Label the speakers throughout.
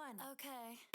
Speaker 1: 1. Okay.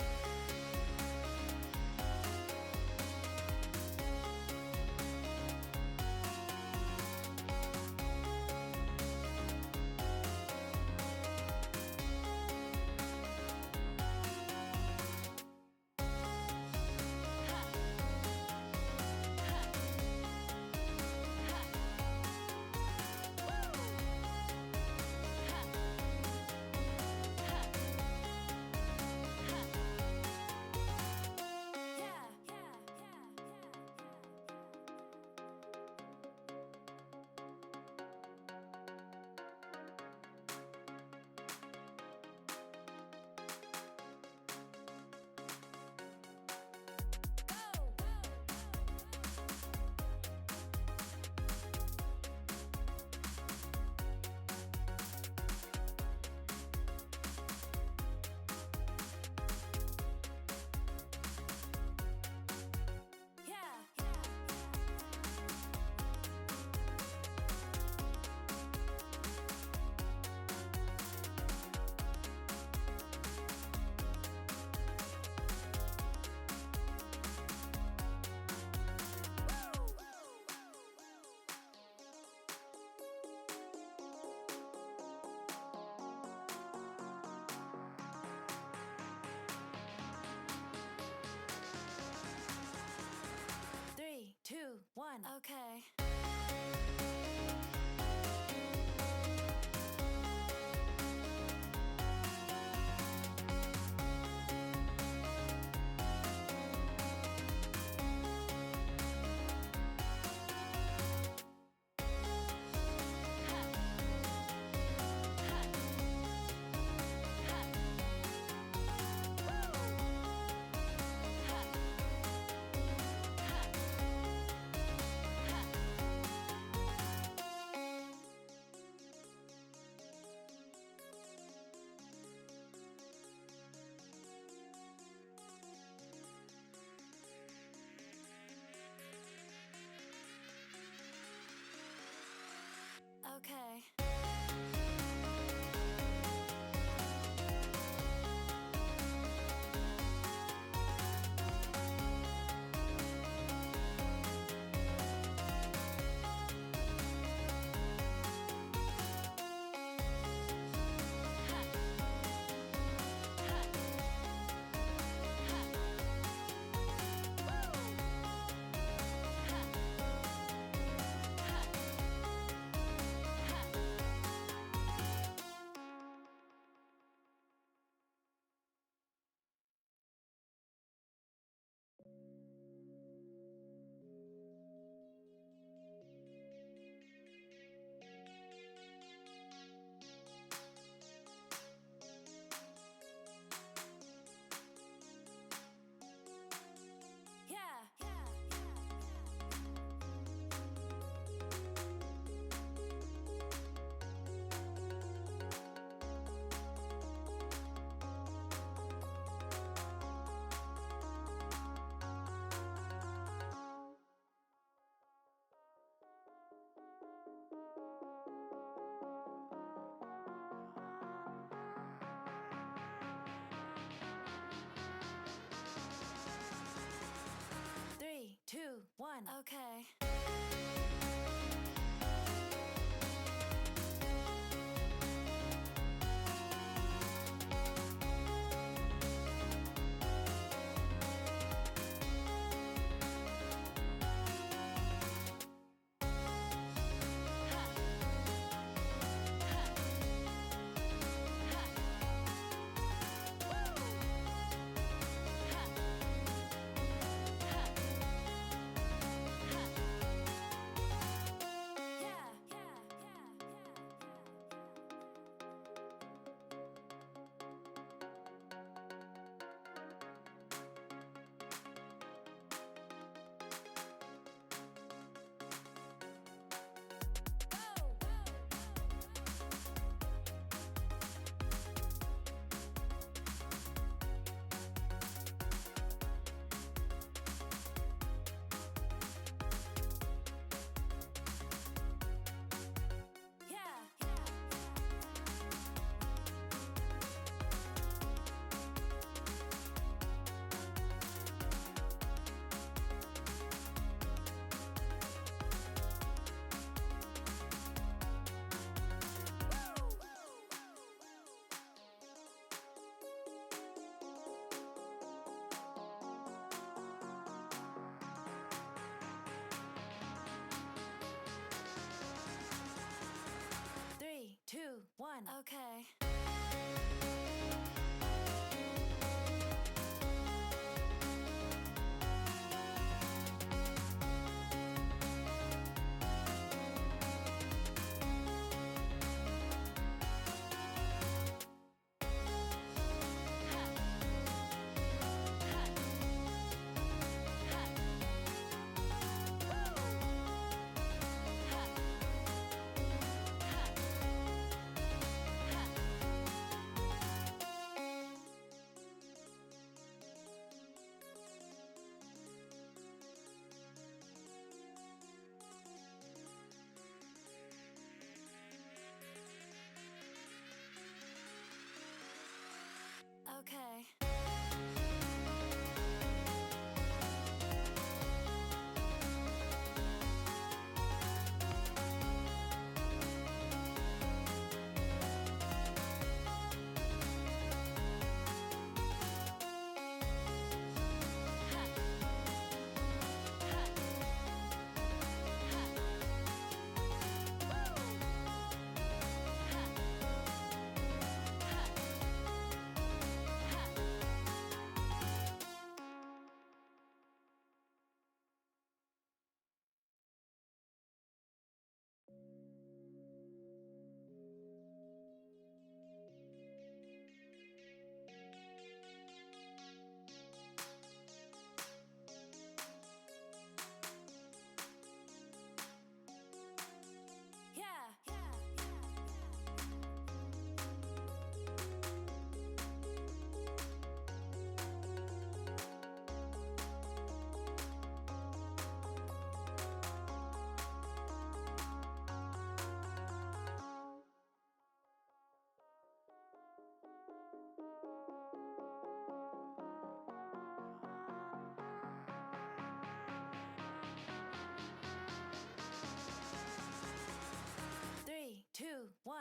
Speaker 1: Three, two, one. Okay.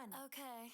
Speaker 1: Okay.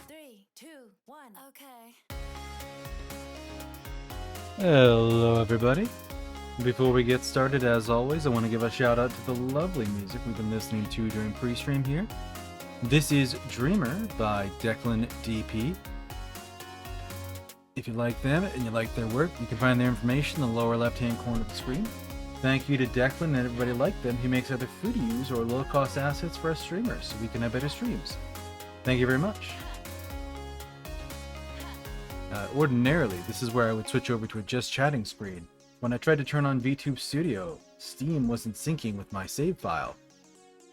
Speaker 1: Three, two, one. Okay.
Speaker 2: Hello everybody. Before we get started, as always, I want to give a shout out to the lovely music we've been listening to during pre-stream here. This is Dreamer by Deuscain DP. If you like them and you like their work, you can find their information in the lower left-hand corner of the screen. Thank you to Deuscain and everybody like them who makes either free to use or low-cost assets for us streamers so we can have better streams. Thank you very much. Ordinarily, this is where I would switch over to a just chatting screen. When I tried to turn on VTube Studio, Steam wasn't syncing with my save file.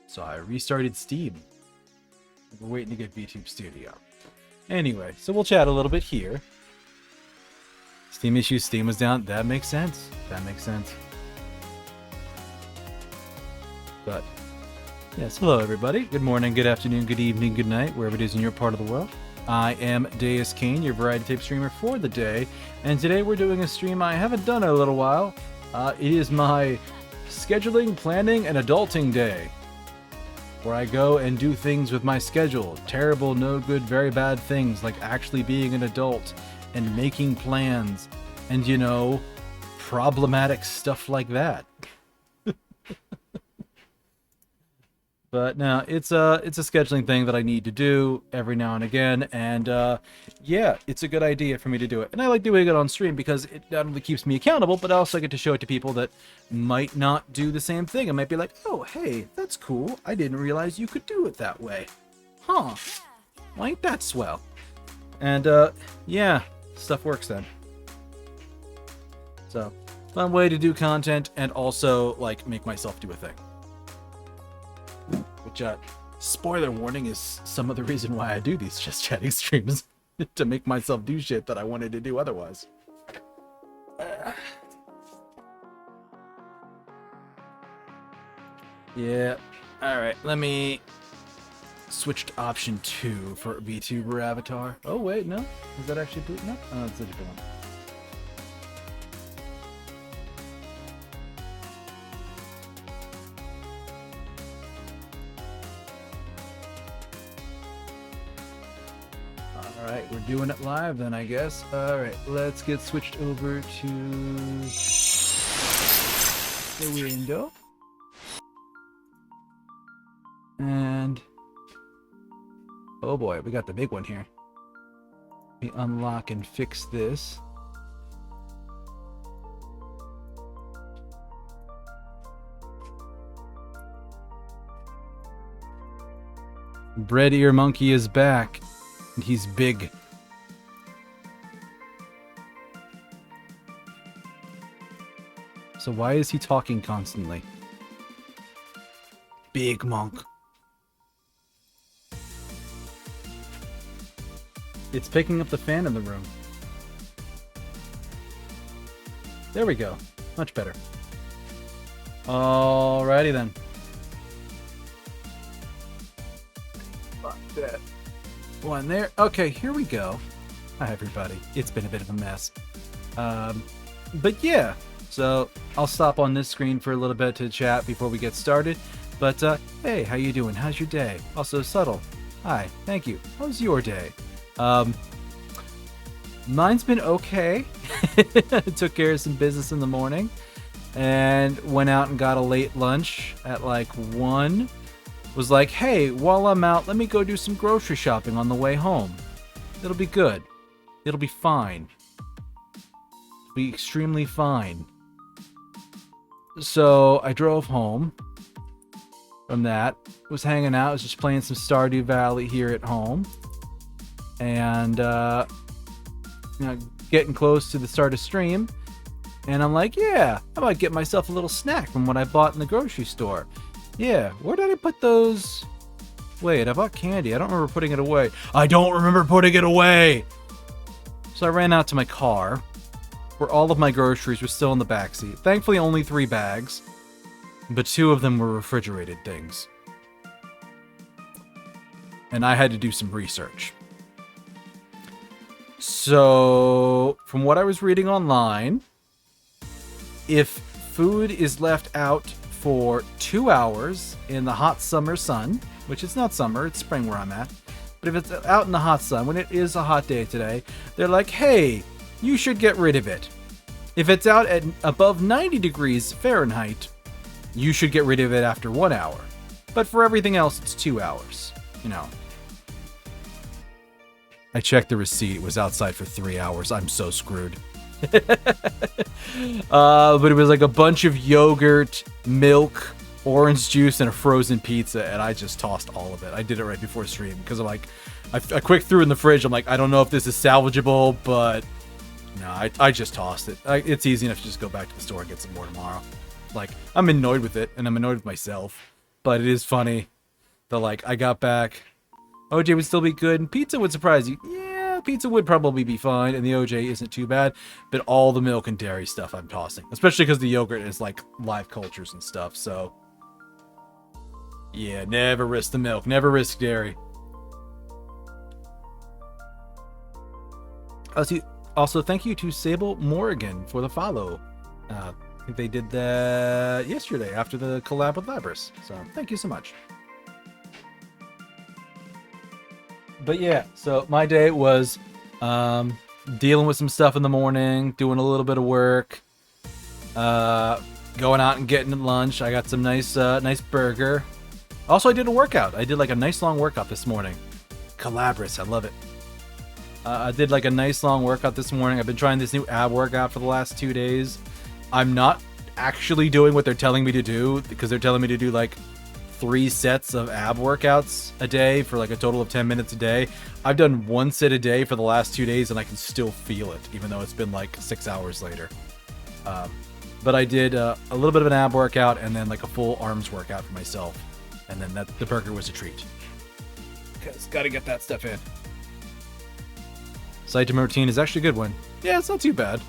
Speaker 2: So I restarted Steam. We're waiting to get VTube Studio. Anyway, so we'll chat a little bit here. Steam issues, Steam was down. That makes sense. That makes sense. But, yes, hello everybody. Good morning, good afternoon, good evening, good night, wherever it is in your part of the world. I am Deuscain, your variety tape streamer for the day, and today we're doing a stream I haven't done in a little while. It is my scheduling, planning, and adulting day, where I go and do things with my schedule. Terrible, no good, very bad things, like actually being an adult and making plans, and, you know, problematic stuff like that. But no, it's a scheduling thing that I need to do every now and again, and yeah, it's a good idea for me to do it. And I like doing it on stream because it not only keeps me accountable, but I also get to show it to people that might not do the same thing and might be like, oh, hey, that's cool. I didn't realize you could do it that way. Huh. Well, ain't that swell? And yeah, stuff works then. So, fun way to do content and also, like, make myself do a thing. Which, spoiler warning, is some of the reason why I do these just chatting streams. To make myself do shit that I wanted to do otherwise. Yeah. Alright, let me switch to option 2 for VTuber avatar. Oh, wait, no? Is that actually booting up? Oh, it's a different one. Alright, we're doing it live then, I guess. Alright, let's get switched over to the window. And oh boy, we got the big one here. We unlock and fix this. Bread Ear Monkey is back. And he's big. So why is he talking constantly? Big monk. It's picking up the fan in the room. There we go. Much better. Alrighty then. that one there. Okay, here we go. Hi, everybody. It's been a bit of a mess. But yeah, so I'll stop on this screen for a little bit to chat before we get started. But hey, how you doing? How's your day? Also, Subtle. Hi, thank you. How's your day? Mine's been okay. Took care of some business in the morning and went out and got a late lunch at like 1. Was like, hey, while I'm out, let me go do some grocery shopping on the way home. It'll be good. It'll be fine. It'll be extremely fine. So I drove home from that. Was hanging out. Was just playing some Stardew Valley here at home. And, getting close to the start of stream. And I'm like, yeah, I might get myself a little snack from what I bought in the grocery store. Yeah, where did I put those? Wait, I bought candy. I don't remember putting it away. I don't remember putting it away! So I ran out to my car, where all of my groceries were still in the backseat. Thankfully, only 3 bags, but 2 of them were refrigerated things. And I had to do some research. So, from what I was reading online, if food is left out for 2 hours in the hot summer sun, which it's not summer, it's spring where I'm at, but if it's out in the hot sun, when it is a hot day today, they're like, hey, you should get rid of it. If it's out at above 90 degrees Fahrenheit, you should get rid of it after 1 hour. But for everything else, it's 2 hours, I checked the receipt. It was outside for 3 hours. I'm so screwed. But it was like a bunch of yogurt, milk, orange juice, and a frozen pizza, and I just tossed all of it. I did it right before stream because I'm like, I quick threw in the fridge. I'm like, I don't know if this is salvageable, but no, I just tossed it. It's easy enough to just go back to the store and get some more tomorrow. Like, I'm annoyed with it, and I'm annoyed with myself, but it is funny that, like, I got back, OJ would still be good, and pizza would surprise you. Yeah, pizza would probably be fine, and the OJ isn't too bad, but all the milk and dairy stuff I'm tossing, especially because the yogurt is, like, live cultures and stuff, so yeah, never risk the milk, never risk dairy. Also, thank you to Sable Morrigan for the follow. I think they did that yesterday after the collab with Labris, so thank you so much. But yeah, so my day was dealing with some stuff in the morning, doing a little bit of work, going out and getting lunch. I got some nice burger. Also, I did a workout. I did like a nice long workout this morning. Calabris, I love it. I did like a nice long workout this morning. I've been trying this new ab workout for the last 2 days. I'm not actually doing what they're telling me to do because they're telling me to do like 3 sets of ab workouts a day for like a total of 10 minutes a day. I've done 1 set a day for the last 2 days and I can still feel it, even though it's been like 6 hours later. But I did a little bit of an ab workout and then like a full arms workout for myself. And then the burger was a treat. Because gotta get that stuff in. Site routine is actually a good one. Yeah, it's not too bad.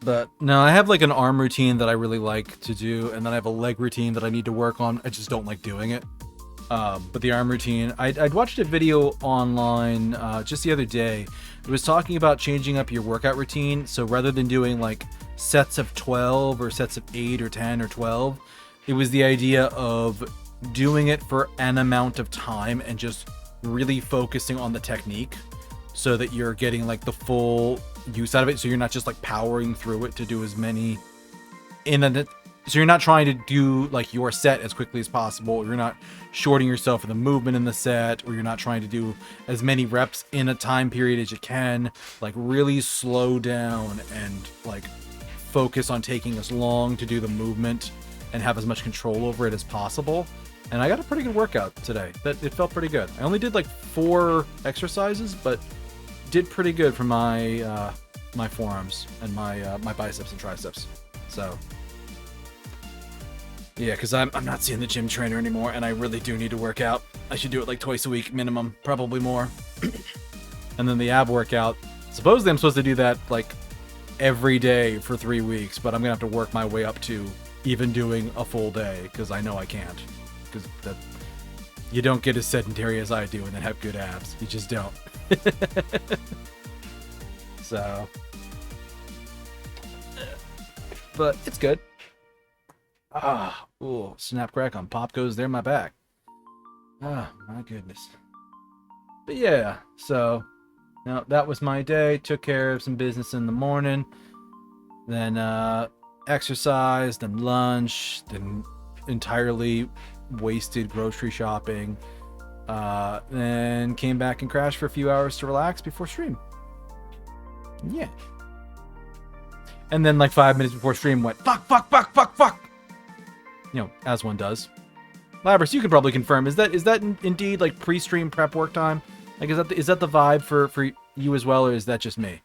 Speaker 2: But no, I have like an arm routine that I really like to do, and then I have a leg routine that I need to work on. I just don't like doing it. But the arm routine, I'd watched a video online just the other day. It was talking about changing up your workout routine. So rather than doing like sets of 12 or sets of 8 or 10 or 12, it was the idea of doing it for an amount of time and just really focusing on the technique so that you're getting like the full use out of it. So you're not just like powering through it to do as many so you're not trying to do like your set as quickly as possible. You're not shorting yourself for the movement in the set, or you're not trying to do as many reps in a time period as you can. Like really slow down and like focus on taking as long to do the movement and have as much control over it as possible. And I got a pretty good workout today. It felt pretty good. I only did like 4 exercises, but did pretty good for my my forearms and my biceps and triceps. So yeah, because I'm not seeing the gym trainer anymore, and I really do need to work out. I should do it like twice a week minimum, probably more. And then the ab workout, supposedly I'm supposed to do that like every day for 3 weeks, but I'm gonna have to work my way up to even doing a full day, because I know I can't. Because you don't get as sedentary as I do and then have good abs. You just don't. So, but it's good. Ooh, snap crack on pop goes there my back. My goodness. But yeah, so now that was my day. Took care of some business in the morning, then exercised, then lunch, then entirely wasted grocery shopping, then came back and crashed for a few hours to relax before stream. Yeah. And then like 5 minutes before stream went, fuck. You know, as one does. Labrys, you can probably confirm. Is that indeed like pre-stream prep work time? Like, is that the vibe for you as well, or is that just me?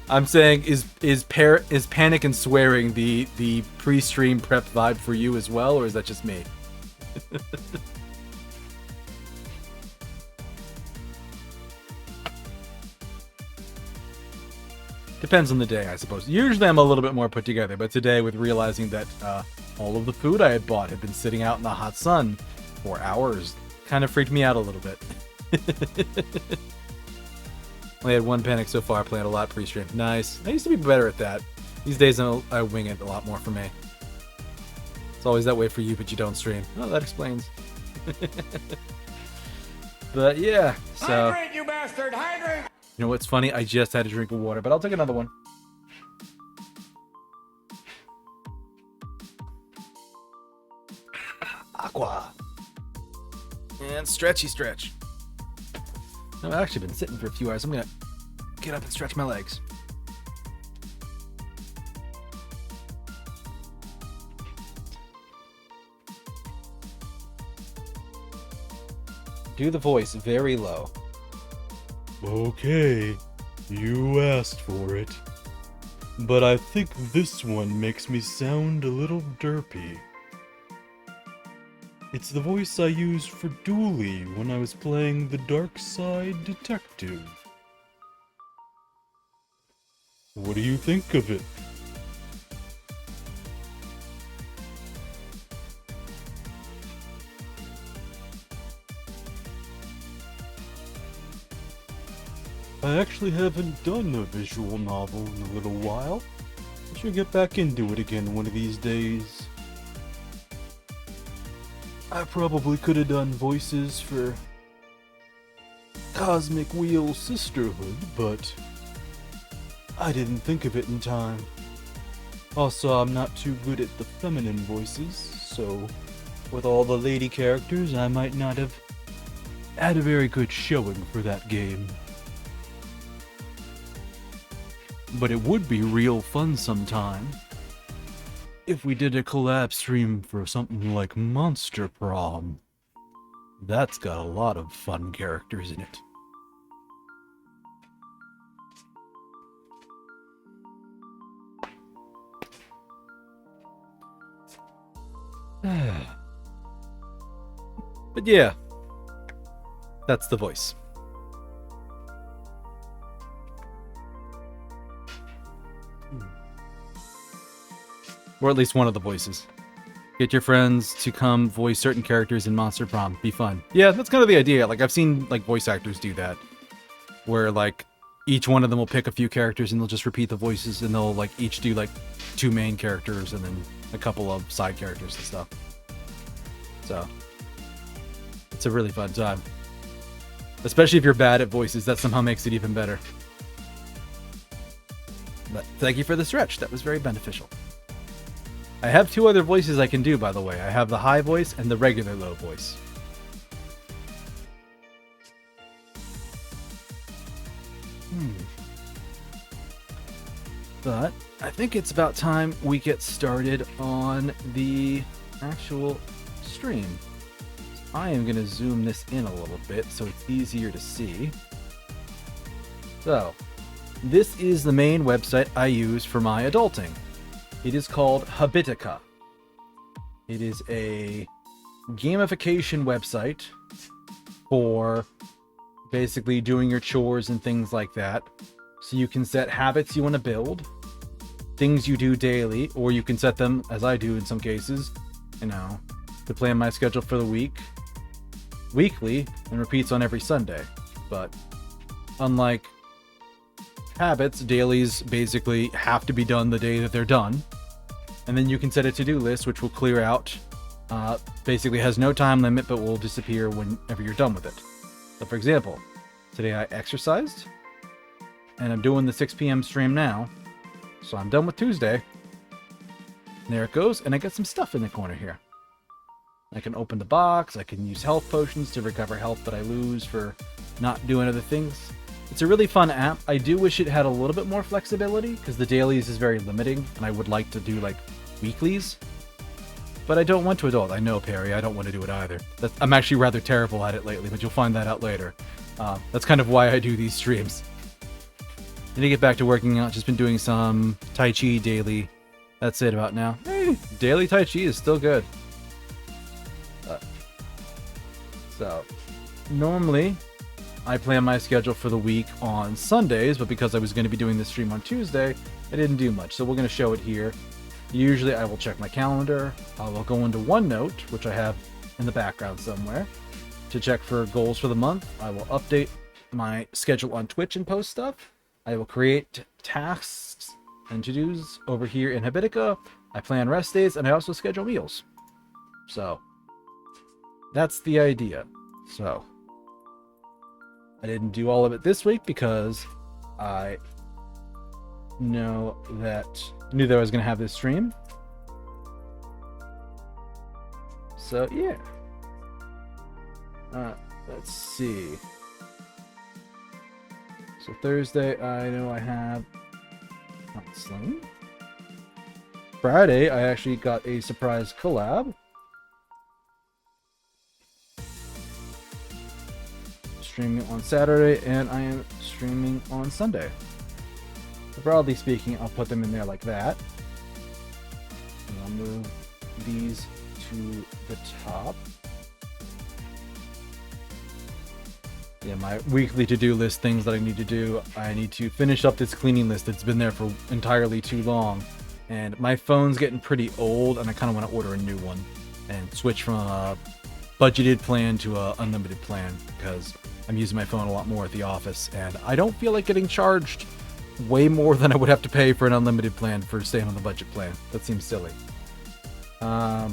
Speaker 2: I'm saying, is panic and swearing the pre-stream prep vibe for you as well, or is that just me? Depends on the day, I suppose. Usually I'm a little bit more put together, but today, with realizing that all of the food I had bought had been sitting out in the hot sun for hours, kind of freaked me out a little bit. I had one panic so far, playing a lot pre-stream. Nice. I used to be better at that. These days I wing it a lot more for me. It's always that way for you, but you don't stream. Oh, that explains. But yeah, so...
Speaker 3: Hydrate, you bastard! Hydrate!
Speaker 2: You know what's funny? I just had a drink of water, but I'll take another one. Aqua. And stretchy stretch. No, I've actually been sitting for a few hours. I'm gonna get up and stretch my legs. Do the voice very low.
Speaker 4: Okay, you asked for it. But I think this one makes me sound a little derpy. It's the voice I used for Dooley when I was playing the Dark Side Detective. What do you think of it? I actually haven't done a visual novel in a little while. I should get back into it again one of these days. I probably could have done voices for Cosmic Wheel Sisterhood, but I didn't think of it in time. Also, I'm not too good at the feminine voices, so with all the lady characters, I might not have had a very good showing for that game. But it would be real fun sometime if we did a collab stream for something like Monster Prom. That's got a lot of fun characters in it. But yeah, that's the voice. Or at least one of the voices. Get your friends to come voice certain characters in Monster Prom. Be fun. Yeah, that's kind of the idea. Like, I've seen like voice actors do that, where like each one of them will pick a few characters and they'll just repeat the voices, and they'll like each do like 2 main characters and then a couple of side characters and stuff. So it's a really fun time. Especially if you're bad at voices, that somehow makes it even better. But thank you for the stretch. That was very beneficial. I have 2 other voices I can do, by the way. I have the high voice and the regular low voice. But I think it's about time we get started on the actual stream. I am going to zoom this in a little bit so it's easier to see. So, this is the main website I use for my adulting. It is called Habitica. It is a
Speaker 2: gamification website for basically doing your chores and things like that. So you can set habits you want to build, things you do daily, or you can set them, as I do in some cases, to plan my schedule for the week, weekly, and repeats on every Sunday. But unlike habits, dailies basically have to be done the day that they're done. And then you can set a to-do list, which will clear out. Basically has no time limit, but will disappear whenever you're done with it. So for example, today I exercised, and I'm doing the 6 p.m. stream now. So I'm done with Tuesday. And there it goes, and I got some stuff in the corner here. I can open the box, I can use health potions to recover health that I lose for not doing other things. It's a really fun app. I do wish it had a little bit more flexibility, because the dailies is very limiting, and I would like to do, like, weeklies. But I don't want to adult. I know, Perry, I don't want to do it either. I'm actually rather terrible at it lately, but you'll find that out later. That's kind of why I do these streams. I need to get back to working out. Just been doing some Tai Chi daily. That's it about now. Hey, daily Tai Chi is still good. So, normally, I plan my schedule for the week on Sundays, but because I was going to be doing this stream on Tuesday, I didn't do much. So we're going to show it here. Usually I will check my calendar. I will go into OneNote, which I have in the background somewhere, to check for goals for the month. I will update my schedule on Twitch and post stuff. I will create tasks and to-dos over here in Habitica. I plan rest days, and I also schedule meals. So, that's the idea. So, I didn't do all of it this week because I knew that I was going to have this stream. So, yeah. Let's see. So Thursday, I know I have counseling. Friday, I actually got a surprise collab. Streaming on Saturday, and I am streaming on Sunday. Broadly speaking, I'll put them in there like that. And I'll move these to the top. Yeah, my weekly to-do list, things that I need to do. I need to finish up this cleaning list that's been there for entirely too long. And my phone's getting pretty old, and I kind of want to order a new one and switch from a budgeted plan to a unlimited plan, because I'm using my phone a lot more at the office, and I don't feel like getting charged way more than I would have to pay for an unlimited plan for staying on the budget plan. That seems silly. I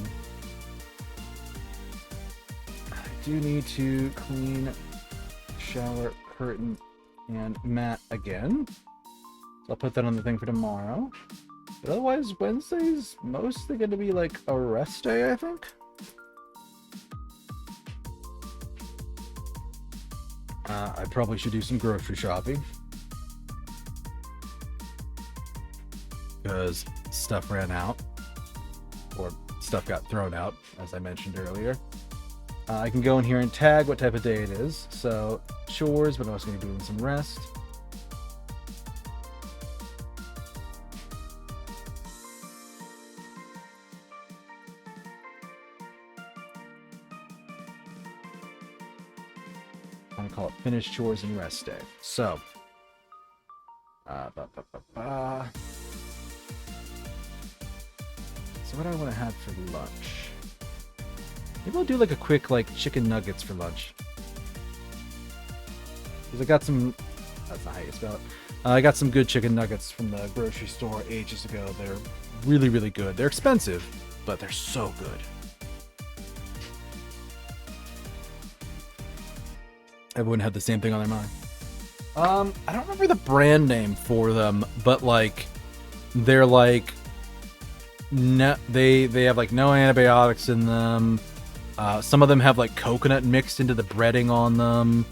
Speaker 2: do need to clean shower, curtain, and mat again. So I'll put that on the thing for tomorrow. But otherwise, Wednesday's mostly going to be like a rest day, I think. I probably should do some grocery shopping, because stuff ran out, or stuff got thrown out, as I mentioned earlier. I can go in here and tag what type of day it is. So chores, but I'm also going to be doing some rest. I'm going to call it finish chores and rest day. So, So what do I want to have for lunch? Maybe I'll do like a quick chicken nuggets for lunch. Because I got some... That's not how you spell it. I got some good chicken nuggets from the grocery store ages ago. They're really, really good. They're expensive, but they're so good. Everyone had the same thing on their mind. I don't remember the brand name for them, but they're no, they have no antibiotics in them. Some of them have coconut mixed into the breading on them.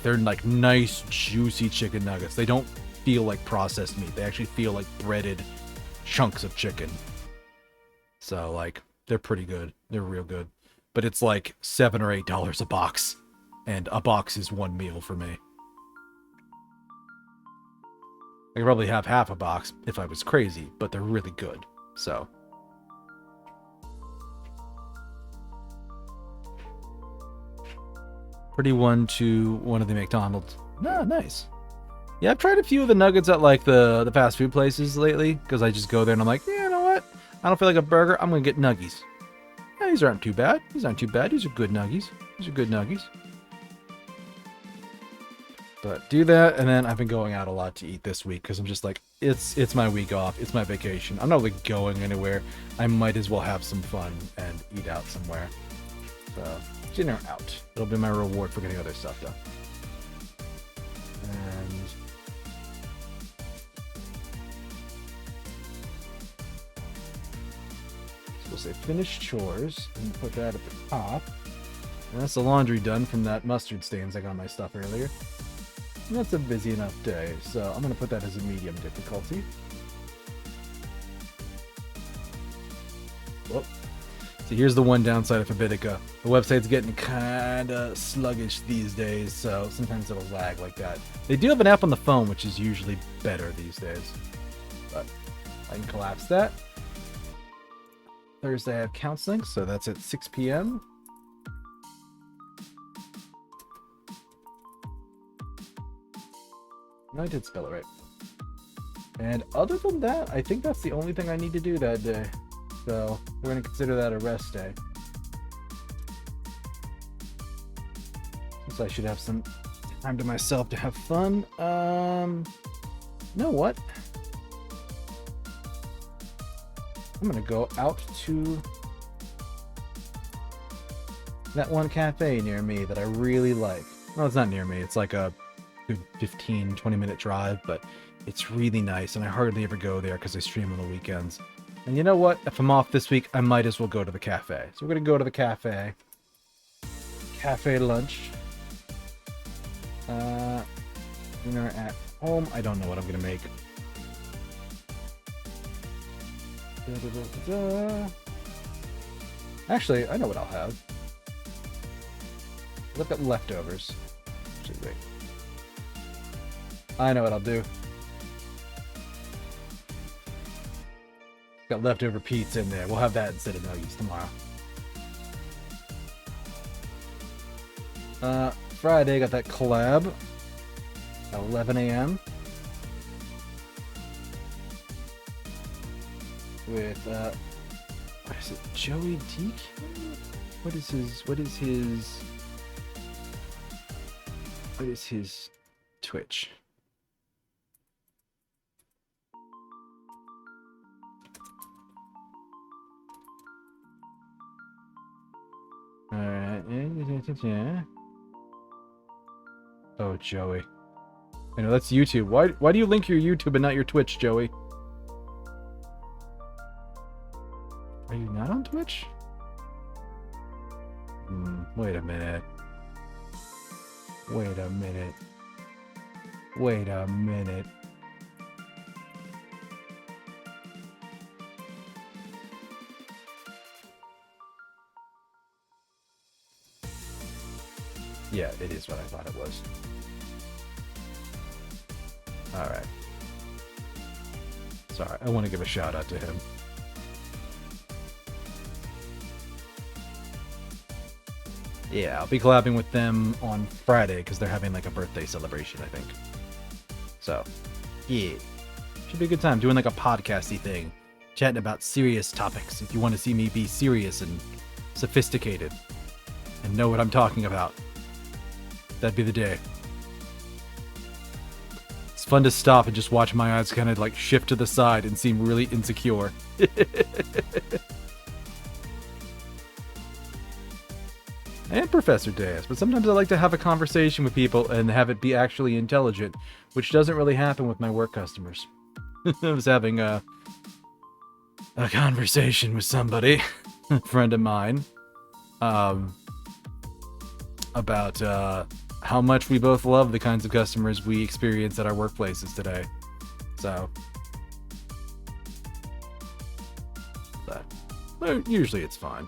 Speaker 2: They're nice juicy chicken nuggets. They don't feel like processed meat. They actually feel like breaded chunks of chicken. So they're pretty good. They're real good. But it's $7 or $8 a box. And a box is one meal for me. I could probably have half a box if I was crazy, but they're really good. So. Pretty one to one of the McDonald's. No, nice. Yeah, I've tried a few of the nuggets at like the fast food places lately because I just go there and I'm like, yeah, you know what? I don't feel like a burger. I'm gonna get nuggies. Yeah, these aren't too bad. These aren't too bad. These are good nuggies. These are good nuggies. But do that, and then I've been going out a lot to eat this week because I'm just like, it's my week off. It's my vacation. I'm not really going anywhere. I might as well have some fun and eat out somewhere. So dinner out. It'll be my reward for getting other stuff done. And so we'll say finish chores and put that at the top. And that's the laundry done from that mustard stains I got on my stuff earlier. And that's a busy enough day, so I'm going to put that as a medium difficulty. Whoop. So here's the one downside of Habitica. The website's getting kind of sluggish these days, so sometimes it'll lag like that. They do have an app on the phone, which is usually better these days. But I can collapse that. Thursday I have counseling, so that's at 6 p.m. No, I did spell it right. And other than that, I think that's the only thing I need to do that day. So we're going to consider that a rest day. So I should have some time to myself to have fun. You know what? I'm going to go out to that one cafe near me that I really like. No, it's not near me. It's like a good 15-20 minute drive, but it's really nice, and I hardly ever go there because I stream on the weekends. And you know what? If I'm off this week, I might as well go to the cafe. So we're gonna go to the cafe. Cafe lunch. Dinner at home. I don't know what I'm gonna make. Actually, I know what I'll have. Look at leftovers. Actually, wait. I know what I'll do. Got leftover pizza in there. We'll have that instead of nuggets tomorrow. Friday, got that collab at 11 a.m. with what is it? Joey Deek? What is his Twitch? Alright. Oh, Joey. I know, that's YouTube. Why do you link your YouTube and not your Twitch, Joey? Are you not on Twitch? Wait a minute. Wait a minute. Wait a minute. Yeah, it is what I thought it was. Alright. Sorry, I want to give a shout out to him. Yeah, I'll be collabing with them on Friday because they're having like a birthday celebration, I think. So, yeah. Should be a good time doing like a podcasty thing. Chatting about serious topics. If you want to see me be serious and sophisticated and know what I'm talking about, that'd be the day. It's fun to stop and just watch my eyes kind of like shift to the side and seem really insecure. And Professor Deus, but sometimes I like to have a conversation with people and have it be actually intelligent, which doesn't really happen with my work customers. I was having a conversation with somebody, a friend of mine, about how much we both love the kinds of customers we experience at our workplaces today. So, but usually it's fine.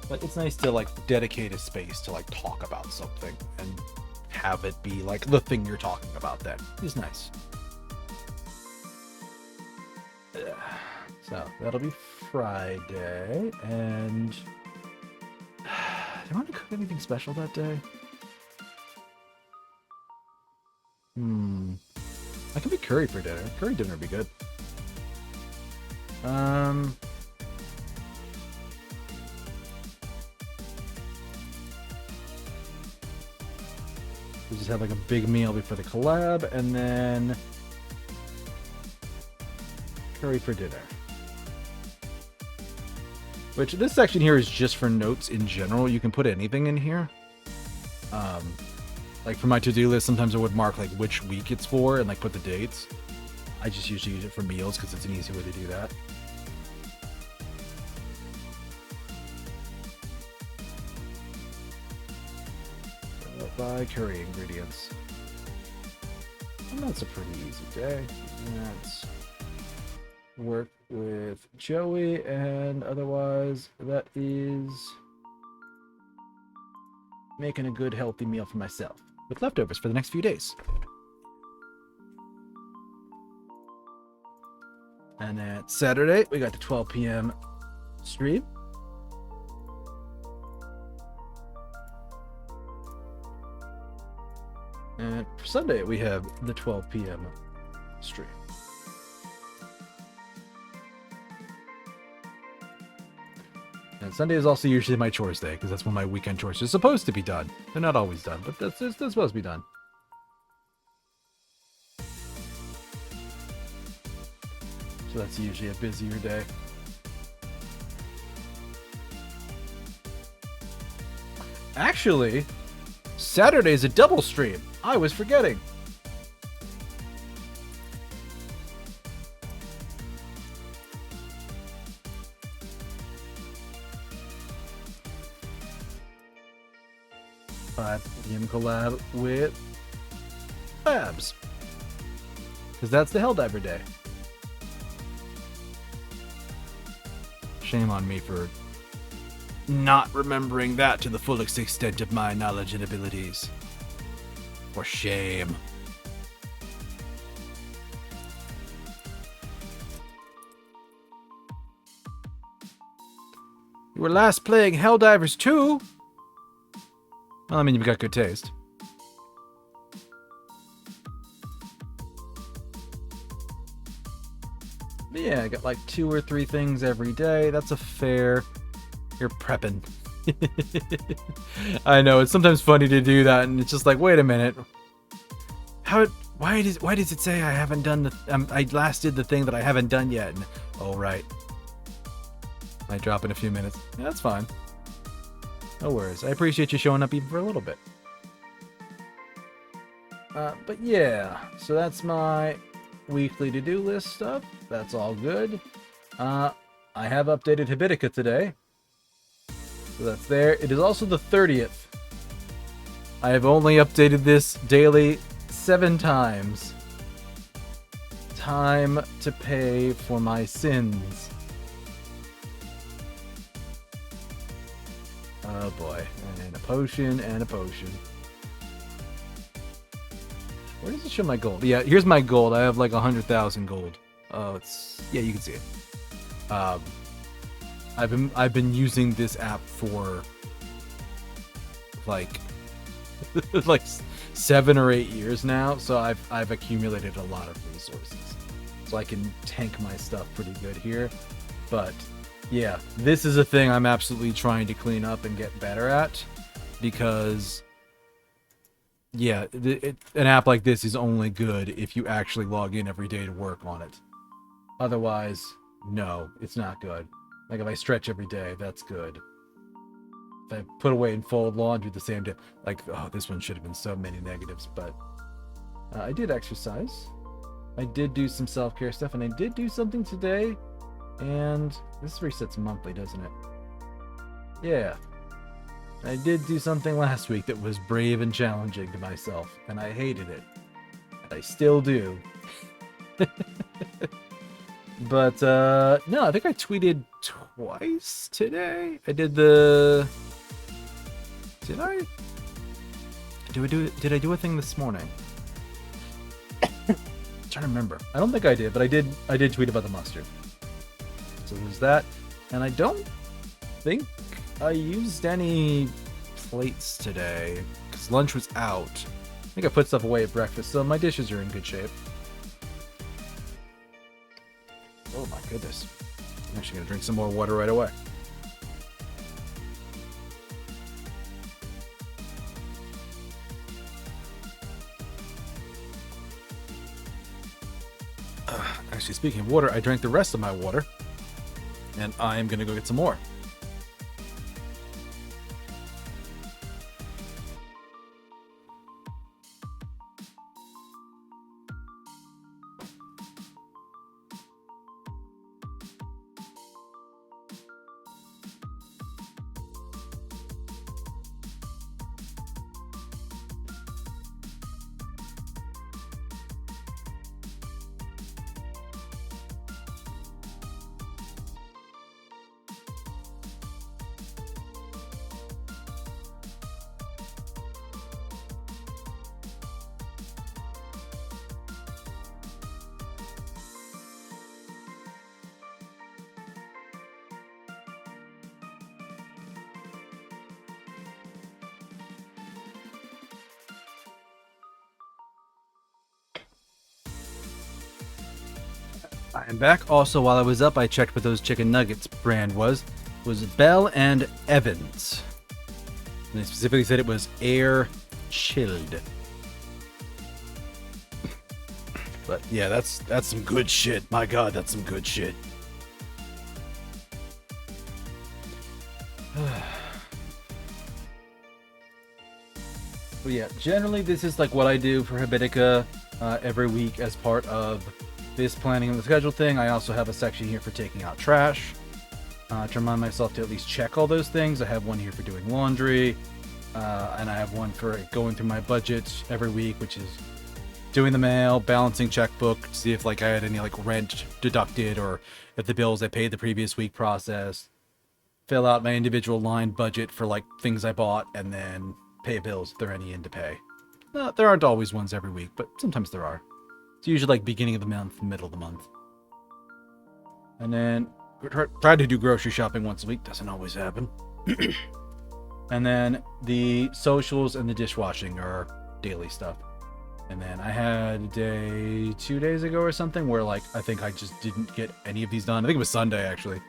Speaker 2: But it's nice to like dedicate a space to like talk about something and have it be like the thing you're talking about. Then is nice. So that'll be Friday, and I want to cook anything special that day. I could be curry for dinner. Curry dinner would be good. We just have like a big meal before the collab, and then curry for dinner. Which this section here is just for notes in general. You can put anything in here. Like for my to-do list, sometimes I would mark like which week it's for and like put the dates. I just usually use it for meals because it's an easy way to do that. Buy curry ingredients. And that's a pretty easy day. Let's work with Joey, and otherwise that is making a good healthy meal for myself with leftovers for the next few days. And then Saturday we got the 12 p.m. stream. And for Sunday, we have the 12 p.m. stream. And Sunday is also usually my chores day, because that's when my weekend chores are supposed to be done. They're not always done, but that's supposed to be done. So that's usually a busier day. Actually, Saturday's a double stream. I was forgetting. PM collab with Babs. Because that's the Helldiver Day. Shame on me for not remembering that to the fullest extent of my knowledge and abilities. For shame. You were last playing Helldivers 2? Well, I mean, you've got good taste. But yeah, I got like 2 or 3 things every day. That's a fair... You're prepping. I know, it's sometimes funny to do that, and it's just like, wait a minute. Why does it say I haven't done the... I last did the thing that I haven't done yet? And, oh, right. Might drop in a few minutes. Yeah, that's fine. No worries. I appreciate you showing up even for a little bit. But yeah, so that's my weekly to-do list stuff. That's all good. I have updated Habitica today. So that's there. It is also the 30th. I have only updated this daily 7 times. Time to pay for my sins. Oh boy. And a potion and a potion. Where does it show my gold? Yeah, here's my gold. I have like 100,000 gold. Oh, it's... Yeah, you can see it. I've been using this app for like like 7 or 8 years now, so I've accumulated a lot of resources. So I can tank my stuff pretty good here. But yeah, this is a thing I'm absolutely trying to clean up and get better at, because yeah, an app like this is only good if you actually log in every day to work on it. Otherwise, no, it's not good. Like if I stretch every day, that's good. If I put away and fold laundry the same day, like, oh, this one should have been so many negatives, but I did exercise. I did do some self-care stuff, and I did do something today, and this resets monthly, doesn't it? Yeah. I did do something last week that was brave and challenging to myself, and I hated it. And I still do. But, no, I think I tweeted twice today. I did the... Did I? Did I do a thing this morning? I'm trying to remember. I don't think I did, but I did tweet about the mustard. So there's that. And I don't think I used any plates today because lunch was out. I think I put stuff away at breakfast, so my dishes are in good shape. Oh my goodness. I'm actually gonna drink some more water right away. Actually, speaking of water, I drank the rest of my water, and I am gonna go get some more. I'm back. Also, while I was up, I checked what those chicken nuggets brand was. It was Bell and Evans. And they specifically said it was air chilled. But yeah, that's some good shit. My god, that's some good shit. But yeah, generally this is like what I do for Habitica every week as part of this planning of the schedule thing. I also have a section here for taking out trash to remind myself to at least check all those things. I have one here for doing laundry, and I have one for going through my budget every week, which is doing the mail, balancing checkbook to see if like I had any like rent deducted or if the bills I paid the previous week processed. Fill out my individual line budget for like things I bought, and then pay bills if there are any in to pay. There aren't always ones every week, but sometimes there are. It's usually like beginning of the month, middle of the month. And then try to do grocery shopping once a week. Doesn't always happen. And then the socials and the dishwashing are daily stuff. And then I had a day 2 days ago or something where like I think I just didn't get any of these done. I think it was Sunday actually.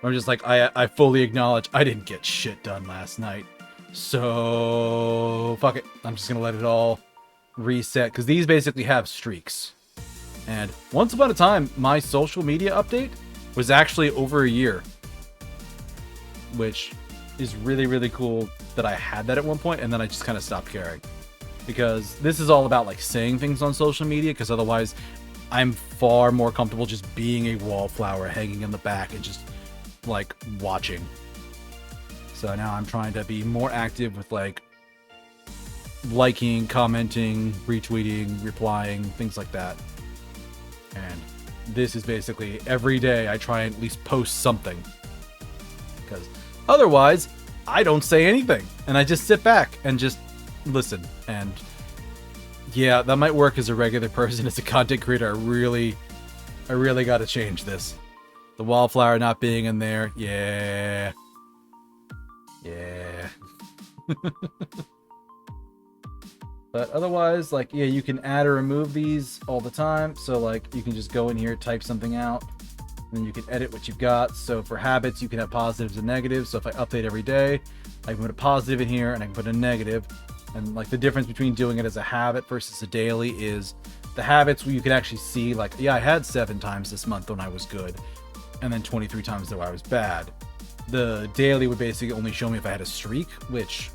Speaker 2: I'm just like I fully acknowledge I didn't get shit done last night. So fuck it. I'm just gonna let it all reset because these basically have streaks. And once upon a time, my social media update was actually over a year, which is really, really cool that I had that at one point, and then I just kind of stopped caring. Because this is all about like saying things on social media, because otherwise I'm far more comfortable just being a wallflower hanging in the back and just like watching. So now I'm trying to be more active with like liking, commenting, retweeting, replying, things like that. And this is basically every day I try and at least post something. Because otherwise, I don't say anything. And I just sit back and just listen. And yeah, that might work as a regular person. As a content creator, I really got to change this. The wallflower not being in there. Yeah. Yeah. But otherwise, like, yeah, you can add or remove these all the time. So, like, you can just go in here, type something out, and then you can edit what you've got. So, for habits, you can have positives and negatives. So, if I update every day, I can put a positive in here, and I can put a negative. And, like, the difference between doing it as a habit versus a daily is the habits where you can actually see, like, yeah, I had 7 times this month when I was good, and then 23 times though I was bad. The daily would basically only show me if I had a streak, which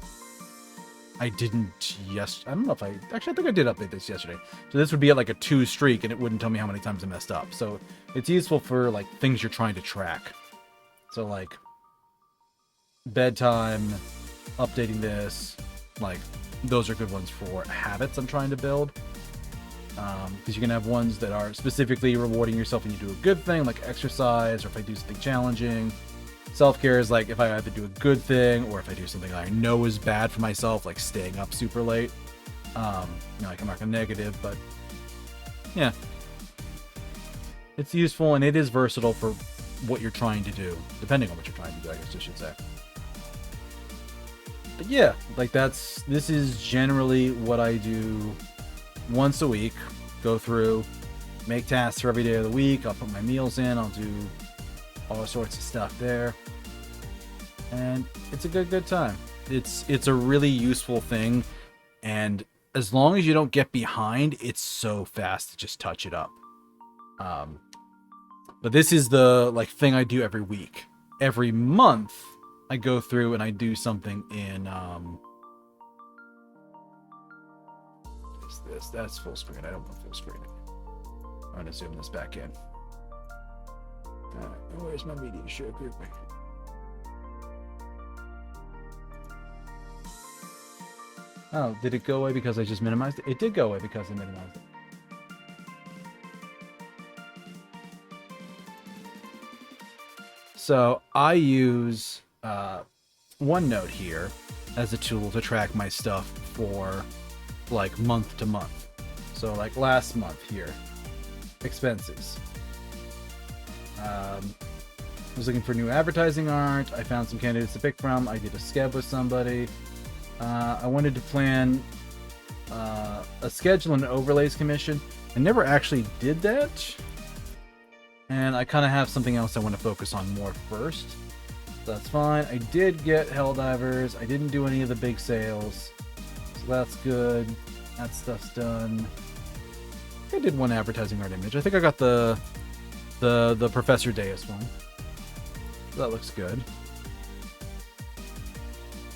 Speaker 2: I didn't. Yes, I don't know if I think I did update this yesterday. So this would be at like a 2 streak, and it wouldn't tell me how many times I messed up. So it's useful for like things you're trying to track. So like bedtime, updating this, like those are good ones for habits I'm trying to build. Because you can have ones that are specifically rewarding yourself when you do a good thing, like exercise, or if I do something challenging. Self-care is like if I either do a good thing or if I do something I know is bad for myself, like staying up super late. You know, I can mark a negative, but yeah. It's useful and it is versatile for what you're trying to do, depending on what you're trying to do, I guess I should say. But yeah, like this is generally what I do once a week. Go through, make tasks for every day of the week. I'll put my meals in. I'll do all sorts of stuff there. And it's a good time. It's a really useful thing. And as long as you don't get behind, it's so fast to just touch it up. But this is the like thing I do every week. Every month, I go through and I do something in that's full screen. I don't want full screen. I'm gonna zoom this back in. Alright, where's my media share group? Oh, did it go away because I just minimized it? It did go away because I minimized it. So I use OneNote here as a tool to track my stuff for like month to month. So like last month here, expenses. I was looking for new advertising art. I found some candidates to pick from. I did a skeb with somebody. I wanted to plan a schedule and overlays commission. I never actually did that. And I kind of have something else I want to focus on more first. So that's fine. I did get Helldivers. I didn't do any of the big sales. So that's good. That stuff's done. I did one advertising art image. I think I got the Professor Deus one. So that looks good.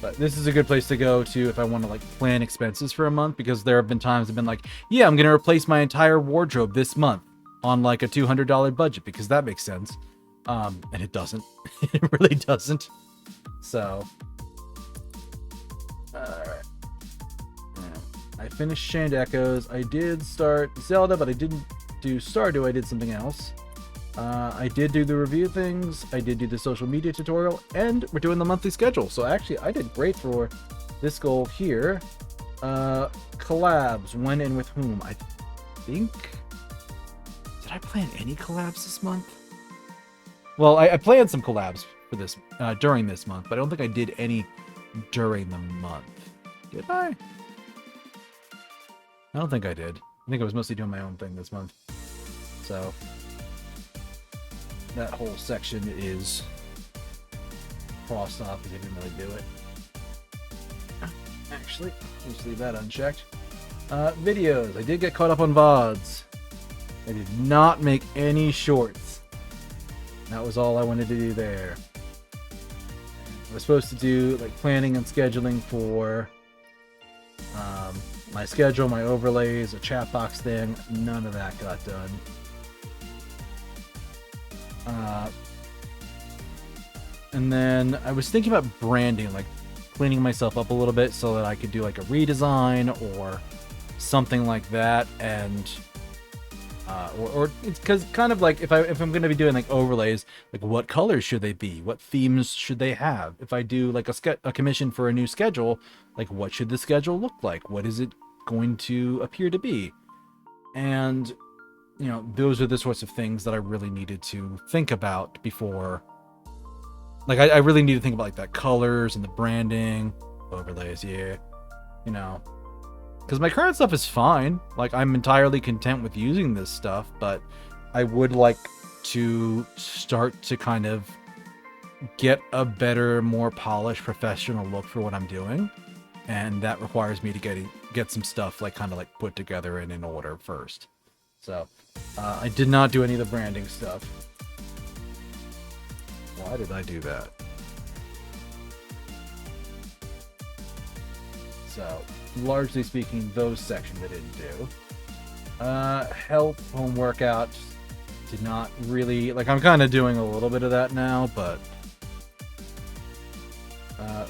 Speaker 2: But this is a good place to go to if I want to like plan expenses for a month, because there have been times I've been like, yeah, I'm going to replace my entire wardrobe this month on like a $200 budget because that makes sense. And it doesn't. It really doesn't. So, alright. I finished Chained Echoes. I did start Zelda, but I didn't do Stardew. I did something else. I did do the review things. I did do the social media tutorial, and we're doing the monthly schedule. So actually, I did great for this goal here. Collabs, when and with whom? I think... Did I plan any collabs this month? Well, I planned some collabs for this during this month, but I don't think I did any during the month. Did I? I don't think I did. I think I was mostly doing my own thing this month. So that whole section is crossed off because I didn't really do it. Actually, let's leave that unchecked. Videos. I did get caught up on VODs. I did not make any shorts. That was all I wanted to do there. I was supposed to do like planning and scheduling for my schedule, my overlays, a chat box thing. None of that got done. And then I was thinking about branding, like cleaning myself up a little bit so that I could do like a redesign or something like that. And or it's because kind of like if I'm going to be doing like overlays, like what colors should they be? What themes should they have? If I do like a commission for a new schedule, like what should the schedule look like? What is it going to appear to be? And you know, those are the sorts of things that I really needed to think about before. Like I really need to think about like that colors and the branding, overlays, yeah, you know. Because my current stuff is fine. Like, I'm entirely content with using this stuff, but I would like to start to kind of get a better, more polished, professional look for what I'm doing. And that requires me to get some stuff, like, kind of, like, put together and in order first. So, I did not do any of the branding stuff. Why did I do that? So... largely speaking, those sections I didn't do. Health, home workout, did not really... like, I'm kind of doing a little bit of that now, but...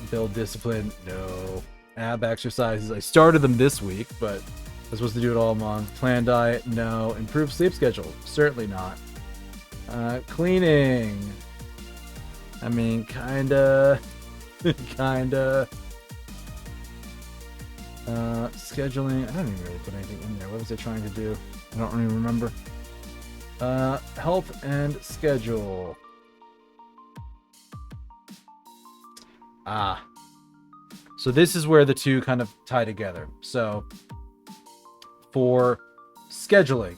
Speaker 2: build discipline, no. Ab exercises, I started them this week, but I was supposed to do it all month. Plan diet, no. Improve sleep schedule, certainly not. Cleaning. I mean, kinda... kinda... scheduling, I don't even really put anything in there. What was I trying to do? I don't really remember. Health and schedule. So this is where the two kind of tie together. So for scheduling,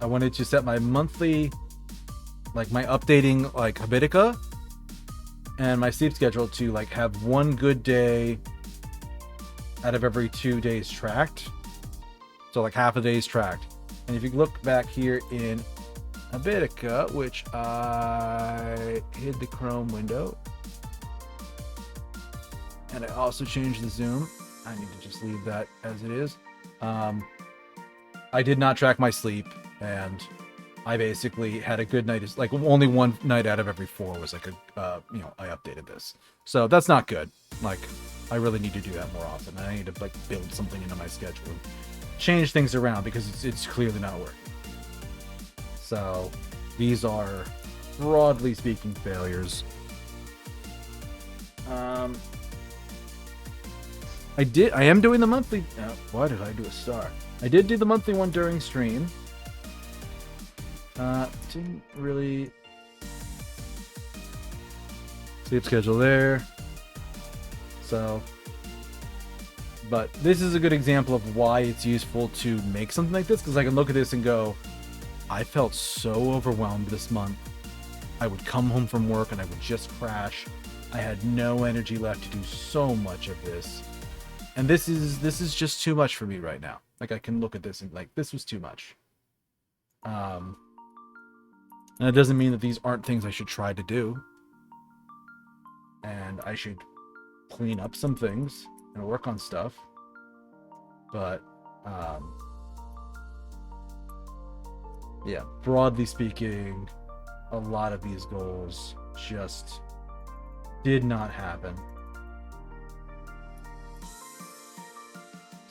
Speaker 2: I wanted to set my monthly, like my updating like Habitica and my sleep schedule to like have one good day out of every 2 days tracked. So like half a day's tracked. And if you look back here in Habitica, which I hid the Chrome window, and I also changed the zoom. I need to just leave that as it is. I did not track my sleep, and I basically had a good night. Like only one night out of every 4 was like a, I updated this. So that's not good. Like I really need to do that more often. I need to like build something into my schedule and change things around because it's clearly not working. So these are, broadly speaking, failures. I am doing the monthly. Why did I do a star? I did do the monthly one during stream. Didn't really sleep schedule there. So, but this is a good example of why it's useful to make something like this, because I can look at this and go, I felt so overwhelmed this month. I would come home from work and I would just crash. I had no energy left to do so much of this. And this is just too much for me right now. Like I can look at this and like, this was too much. And it doesn't mean that these aren't things I should try to do. And I should clean up some things and work on stuff. But, yeah, broadly speaking, a lot of these goals just did not happen.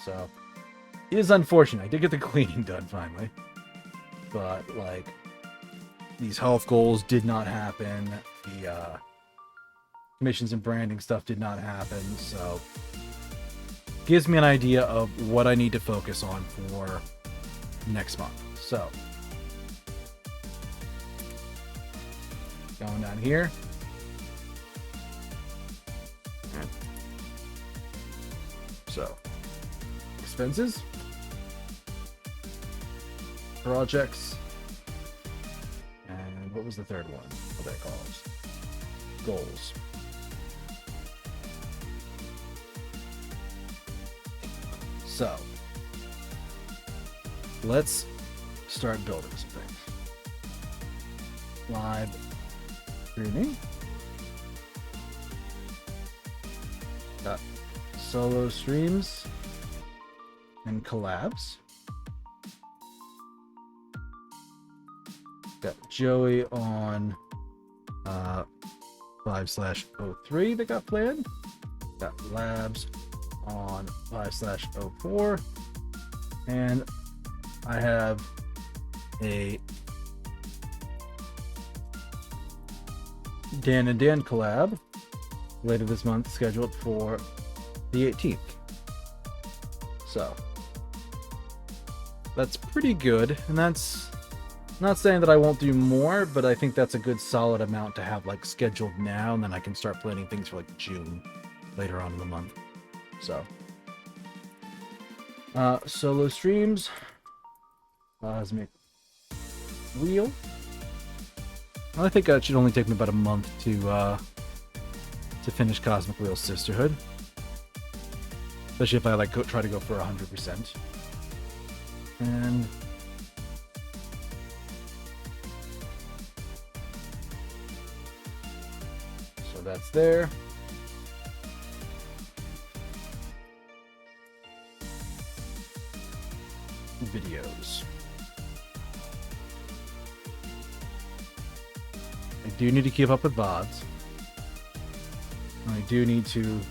Speaker 2: So, it is unfortunate. I did get the cleaning done finally. But, like, these health goals did not happen. The commissions and branding stuff did not happen. So, gives me an idea of what I need to focus on for next month. So, going down here. So, expenses, projects, and what was the third one? What that calls? Goals. So, let's start building some things. Live streaming. Got solo streams and collabs. Got Joey on 5/03 that got planned. Got labs on 5/04. And I have a Dan and Dan collab later this month scheduled for the 18th. So that's pretty good, and that's not saying that I won't do more, but I think that's a good solid amount to have like scheduled now, and then I can start planning things for like June later on in the month. So solo streams, let's make wheel. I think that should only take me about a month to finish Cosmic Wheel Sisterhood, especially if I like try to go for 100%. And so that's there. Videos. I do need to keep up with VODs. I do need to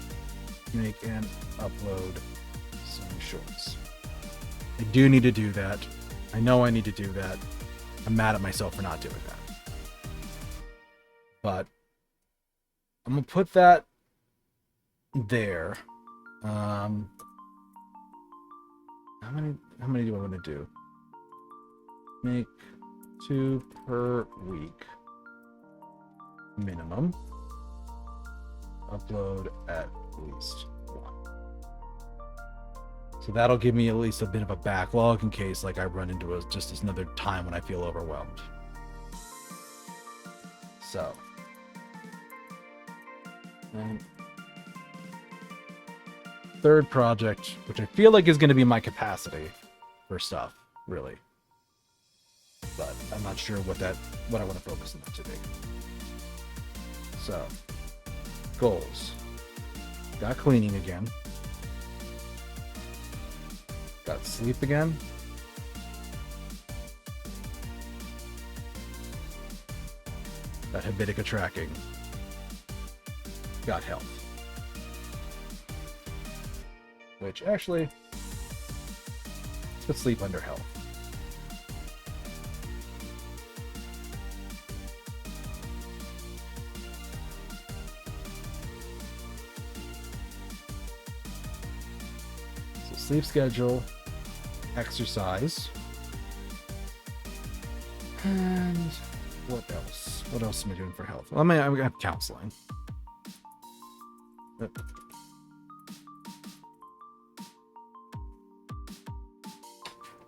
Speaker 2: make and upload some shorts. I do need to do that. I know I need to do that. I'm mad at myself for not doing that. But I'm gonna put that there. How many do I want to do? Make 2 per week minimum. Upload at least 1. So that'll give me at least a bit of a backlog in case like I run into just another time when I feel overwhelmed. So, and third project, which I feel like is going to be my capacity for stuff, really. But I'm not sure what I want to focus on that today. So, goals. Got cleaning again. Got sleep again. Got Habitica tracking. Got health. Which actually, let's put sleep under health. So sleep schedule, exercise, and what else? What else am I doing for health? Well, I have counseling.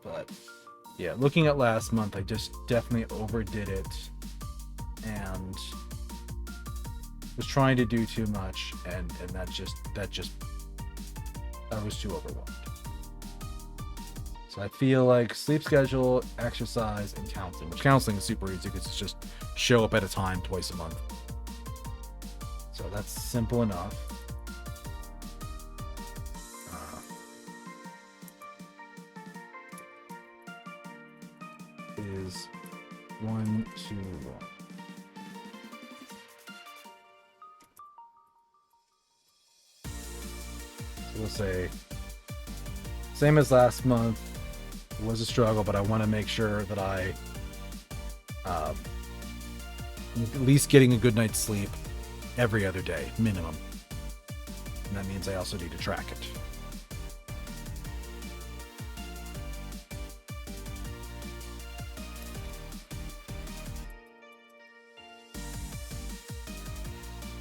Speaker 2: But yeah, looking at last month, I just definitely overdid it and was trying to do too much, and that just I was too overwhelmed. So I feel like sleep schedule, exercise, and counseling, which counseling is super easy because it's just show up at a time twice a month. So that's simple enough. Is 1, 2, 1. So we'll say same as last month. It was a struggle, but I want to make sure that I at least getting a good night's sleep every other day, minimum. And that means I also need to track it.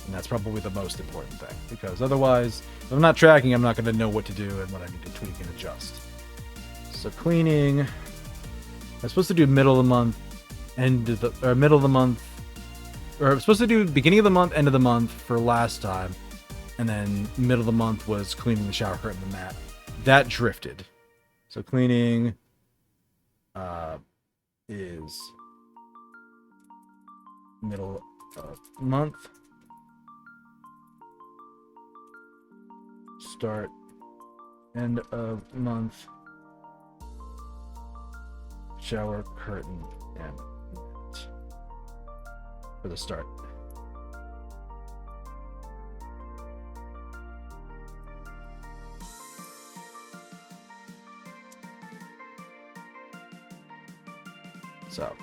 Speaker 2: And that's probably the most important thing, because otherwise, if I'm not tracking, I'm not going to know what to do and what I need to tweak and adjust. So cleaning, I'm supposed to do middle of the month, middle of the month, or I'm supposed to do beginning of the month, end of the month for last time, and then middle of the month was cleaning the shower curtain and the mat. That drifted. So cleaning is middle of month. Start end of month. Shower curtain and mat for the start. So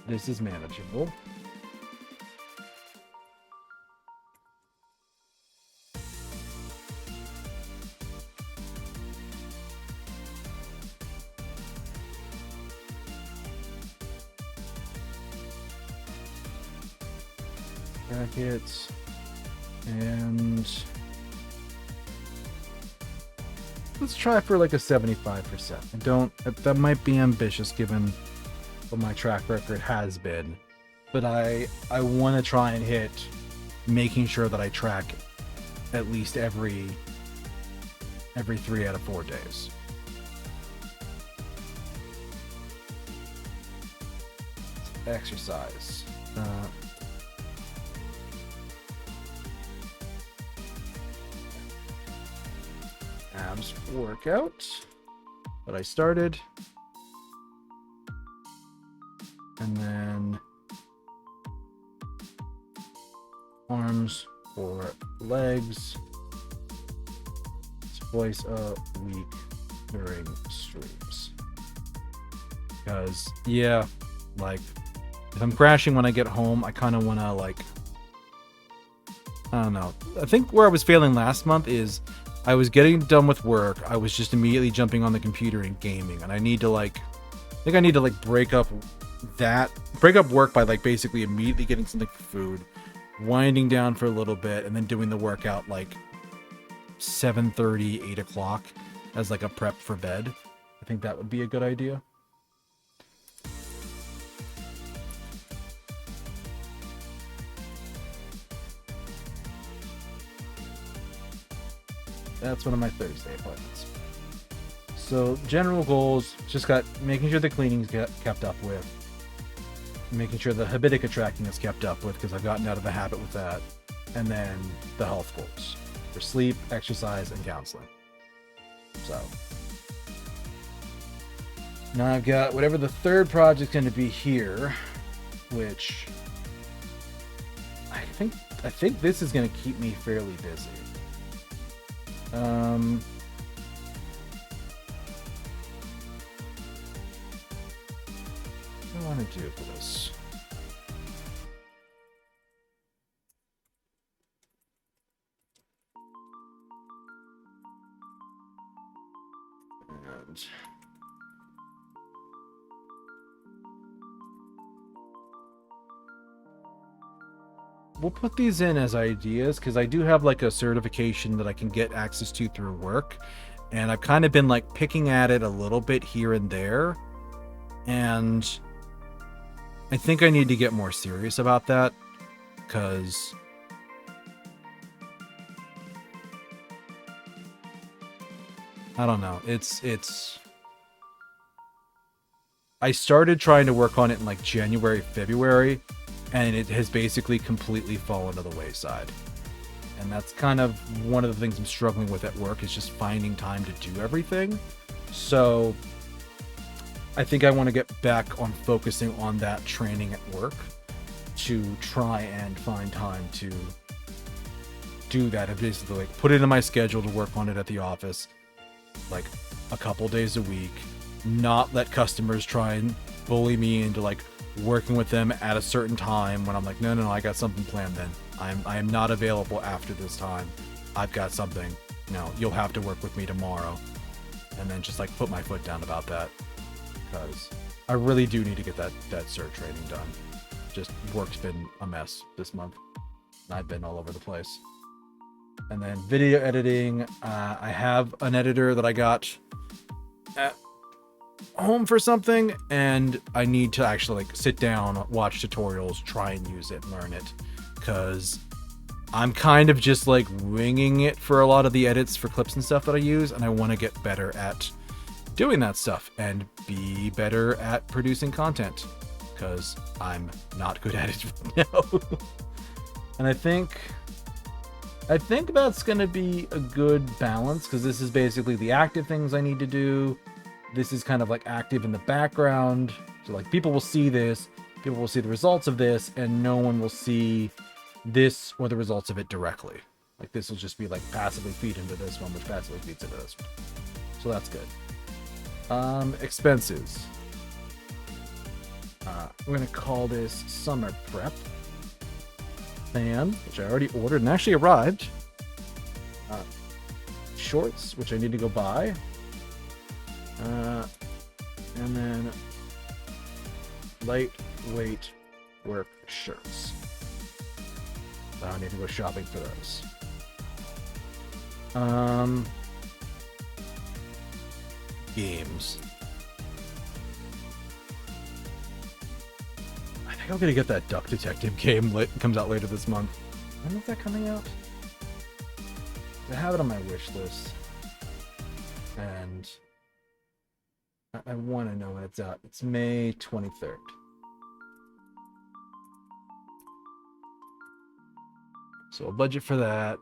Speaker 2: this is manageable. Brackets and let's try for like a 75%. That might be ambitious given what my track record has been, but I want to try and hit making sure that I track at least every 3 out of 4 days. Exercise. Abs workout that I started, and then arms or legs twice a week during streams, because yeah, like if I'm crashing when I get home, I kind of want to like, I don't know. I think where I was failing last month is I was getting done with work. I was just immediately jumping on the computer and gaming. And I need to like, I think I need to like break up work by like basically immediately getting something for food, winding down for a little bit, and then doing the workout like 7:30, 8 o'clock. as like a prep for bed. I think that would be a good idea. That's one of my Thursday appointments. So general goals, just got making sure the cleaning's kept up with, making sure the Habitica tracking is kept up with because I've gotten out of the habit with that, and then the health goals for sleep, exercise, and counseling. So now I've got whatever the third project's going to be here, which I think this is going to keep me fairly busy. What do I want to do for this? And we'll put these in as ideas because I do have like a certification that I can get access to through work, and I've kind of been like picking at it a little bit here and there, and I think I need to get more serious about that because I don't know. It's I started trying to work on it in like January, February, and it has basically completely fallen to the wayside. And that's kind of one of the things I'm struggling with at work, is just finding time to do everything. So I think I want to get back on focusing on that training at work to try and find time to do that. And basically like put it in my schedule to work on it at the office like a couple days a week, not let customers try and bully me into like working with them at a certain time when I'm like, no, I got something planned then. I am not available after this time. I've got something. No, you'll have to work with me tomorrow. And then just like put my foot down about that, because I really do need to get that cert training done. Just work's been a mess this month. I've been all over the place. And then video editing, I have an editor that I got at home for something, and I need to actually like sit down, watch tutorials, try and use it, learn it, because I'm kind of just like winging it for a lot of the edits for clips and stuff that I use, and I want to get better at doing that stuff and be better at producing content, because I'm not good at it right now. And I think that's going to be a good balance, because this is basically the active things I need to do. This is kind of like active in the background. So like people will see this, people will see the results of this, and no one will see this or the results of it directly. Like this will just be like passively feed into this one, which passively feeds into this one. So that's good. Expenses. We're going to call this summer prep. Fan, which I already ordered and actually arrived. Shorts, which I need to go buy. And then lightweight work shirts. So I need to go shopping for those. Games. I think I'm gonna get that Duck Detective game. Comes out later this month. When is that coming out? I have it on my wish list, and I want to know when it's out. It's May 23rd. So a budget for that.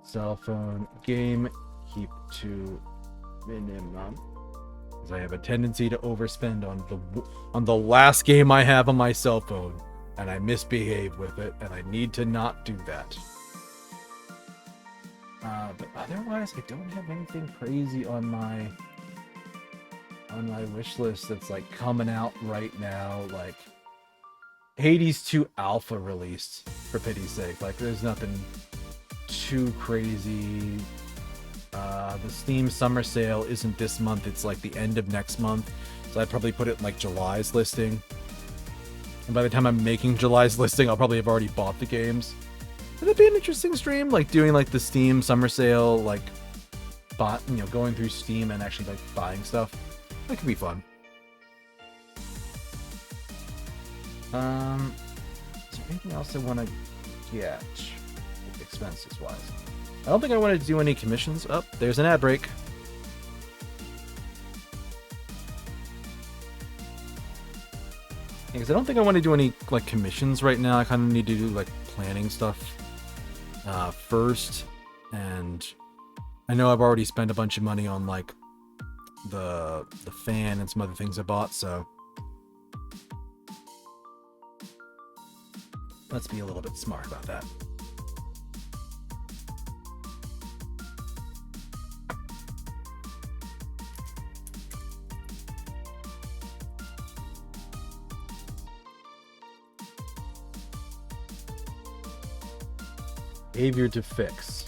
Speaker 2: Cell phone game, keep to minimum, because I have a tendency to overspend on the last game I have on my cell phone, and I misbehave with it, and I need to not do that. But otherwise, I don't have anything crazy on my wish list that's like coming out right now. Like Hades 2 Alpha released, for pity's sake. Like there's nothing too crazy. The Steam summer sale isn't this month, it's like the end of next month, so I'd probably put it in like July's listing, and by the time I'm making July's listing I'll probably have already bought the games. It'd be an interesting stream, like doing like the Steam summer sale, like going through Steam and actually like buying stuff. That could be fun. Is there anything else I want to get, like, expenses wise? I don't think I want to do any commissions. Oh, there's an ad break. Because I don't think I want to do any like commissions right now. I kind of need to do like planning stuff first, and I know I've already spent a bunch of money on like the fan and some other things I bought, so let's be a little bit smart about that. Behavior to fix.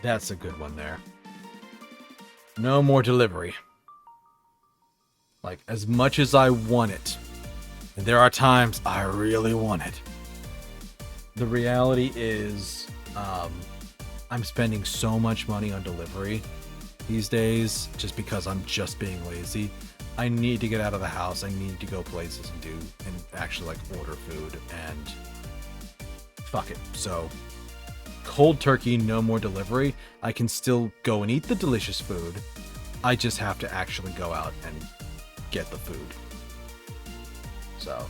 Speaker 2: That's a good one there. No more delivery. Like, as much as I want it, and there are times I really want it, the reality is, I'm spending so much money on delivery these days just because I'm just being lazy. I need to get out of the house. I need to go places and actually like order food, and fuck it. So cold turkey, no more delivery. I can still go and eat the delicious food. I just have to actually go out and get the food. So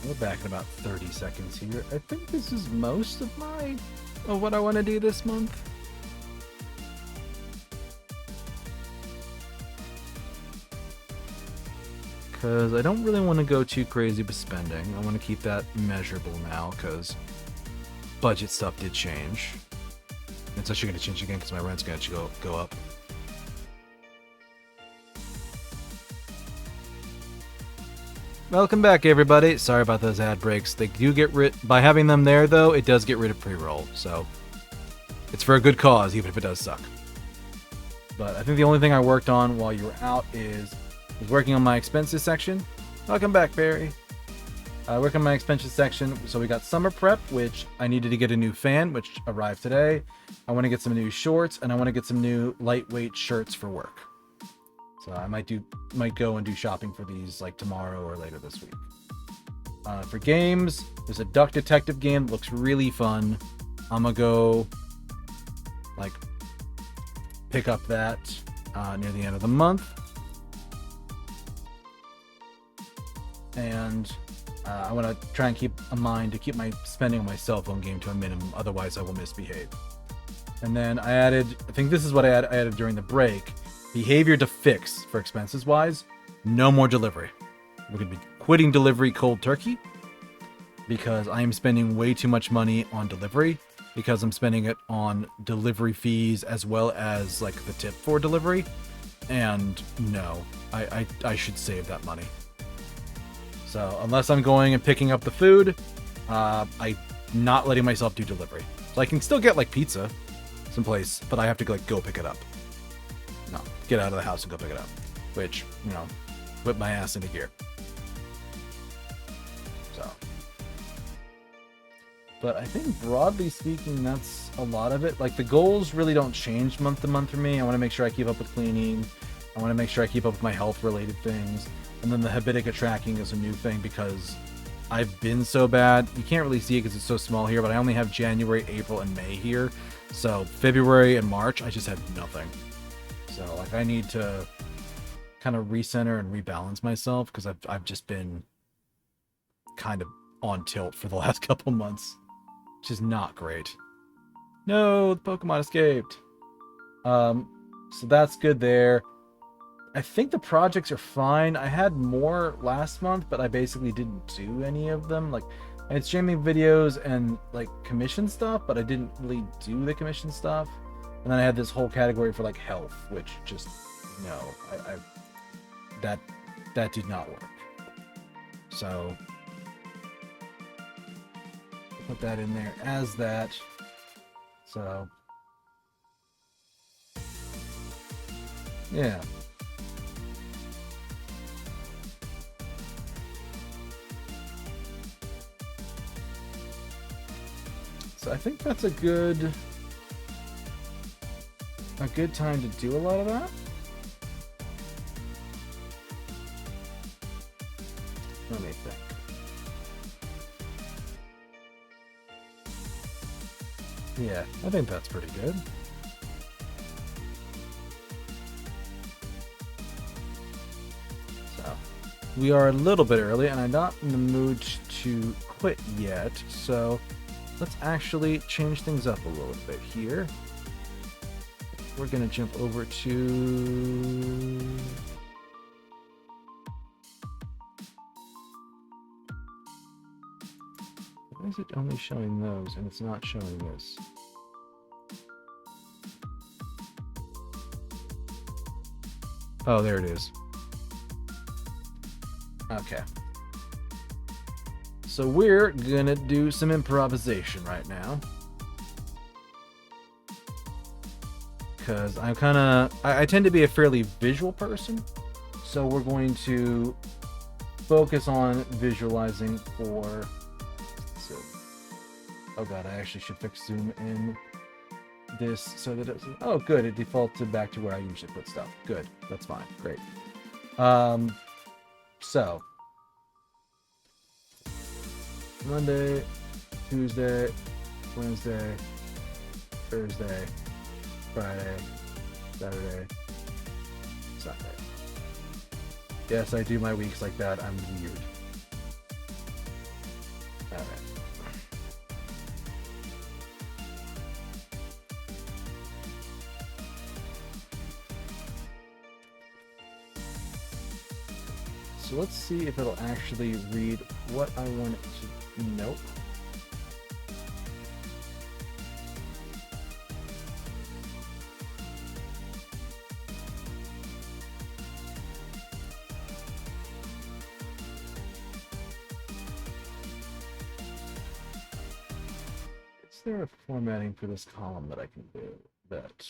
Speaker 2: we're back in about 30 seconds here. I think this is most of what I want to do this month. Because I don't really want to go too crazy with spending. I want to keep that measurable now, because budget stuff did change. It's actually going to change again because my rent's going to go up. Welcome back, everybody. Sorry about those ad breaks. They do get rid... By having them there, though, it does get rid of pre-roll. So it's for a good cause, even if it does suck. But I think the only thing I worked on while you were out is working on my expenses section. Welcome back, Barry. Working on my expenses section. So we got summer prep, which I needed to get a new fan, which arrived today. I want to get some new shorts, and I want to get some new lightweight shirts for work. So I might go and do shopping for these like tomorrow or later this week. For games, there's a Duck Detective game that looks really fun. I'm gonna go like pick up that near the end of the month. And I want to try and keep a mind to keep my spending on my cell phone game to a minimum, otherwise I will misbehave. And then I think this is what I added during the break. Behavior to fix for expenses wise, no more delivery. We're going to be quitting delivery cold turkey because I am spending way too much money on delivery, because I'm spending it on delivery fees as well as like the tip for delivery. And no, I should save that money. So unless I'm going and picking up the food, I'm not letting myself do delivery. So I can still get like pizza someplace, but I have to like go pick it up. No, get out of the house and go pick it up. Which, whip my ass into gear. So. But I think broadly speaking, that's a lot of it. Like the goals really don't change month to month for me. I want to make sure I keep up with cleaning. I want to make sure I keep up with my health related things. And then the Habitica tracking is a new thing because I've been so bad. You can't really see it because it's so small here, but I only have January, April, and May here. So February and March, I just had nothing. So like I need to kind of recenter and rebalance myself because I've just been kind of on tilt for the last couple months, which is not great. No, the Pokemon escaped. So that's good there. I think the projects are fine. I had more last month, but I basically didn't do any of them. Like, I had streaming videos and like commission stuff, but I didn't really do the commission stuff. And then I had this whole category for like health, which just no, that did not work. So put that in there as that. So yeah. So I think that's a good time to do a lot of that. Let me think. Yeah, I think that's pretty good. So we are a little bit early and I'm not in the mood to quit yet, so let's actually change things up a little bit here. We're gonna jump over to why is it only showing those and it's not showing this? Oh, there it is. Okay. So we're gonna do some improvisation right now. Because I'm I tend to be a fairly visual person. So we're going to focus on visualizing for... So, oh god, I actually should fix zoom in this so that it's... Oh good, it defaulted back to where I usually put stuff. Good, that's fine, great. So... Monday, Tuesday, Wednesday, Thursday, Friday, Saturday, Sunday. Yes, I do my weeks like that. I'm weird. Alright. So let's see if it'll actually read what I want it to. Nope. Is there a formatting for this column that I can do? That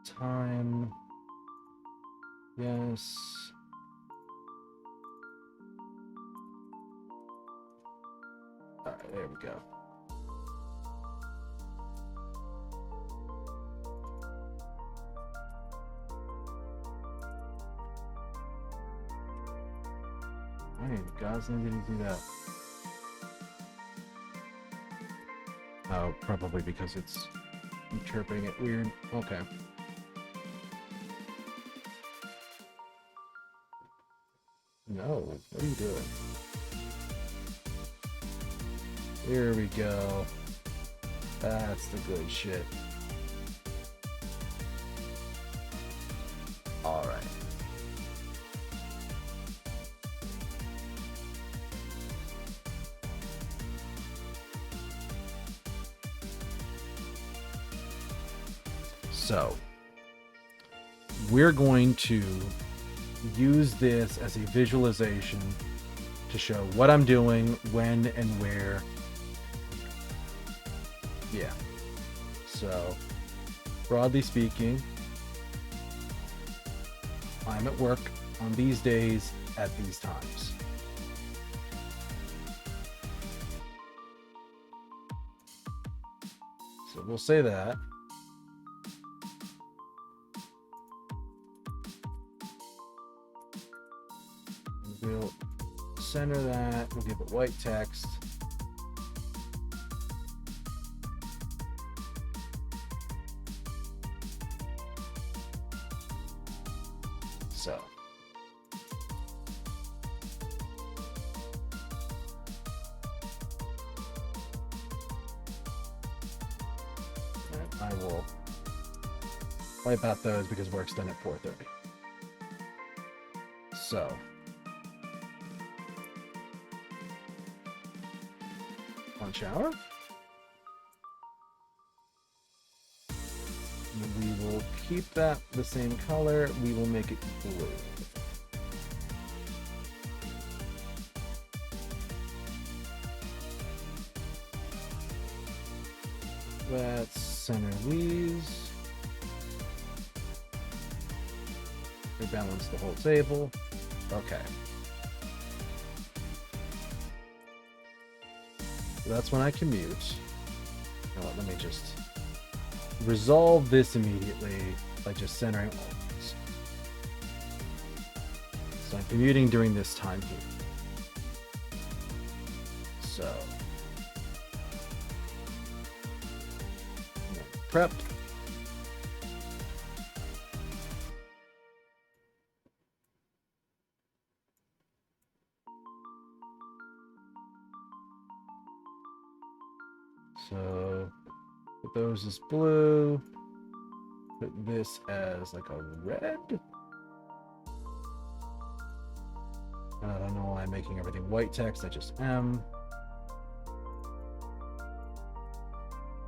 Speaker 2: time. Yes. Alright, there we go. Why in God's name did he do that? Oh, probably because it's interpreting it weird. Okay. No, what are you doing? Here we go. That's the good shit. Alright. So, we're going to use this as a visualization to show what I'm doing, when and where. Yeah. So, broadly speaking, I'm at work on these days at these times. we'll say that. We'll center that. We'll give it white text. So. I will wipe out those because work's done at 4:30. So. On shower. We will keep that the same color. We will make it blue. Let's center these. Rebalance the whole table. Okay. So that's when I commute. Let me just resolve this immediately by just centering all of this. So I'm commuting during this time here. So prep. So put those as blue. Put this as like a red. I don't know why I'm making everything white text. I just am.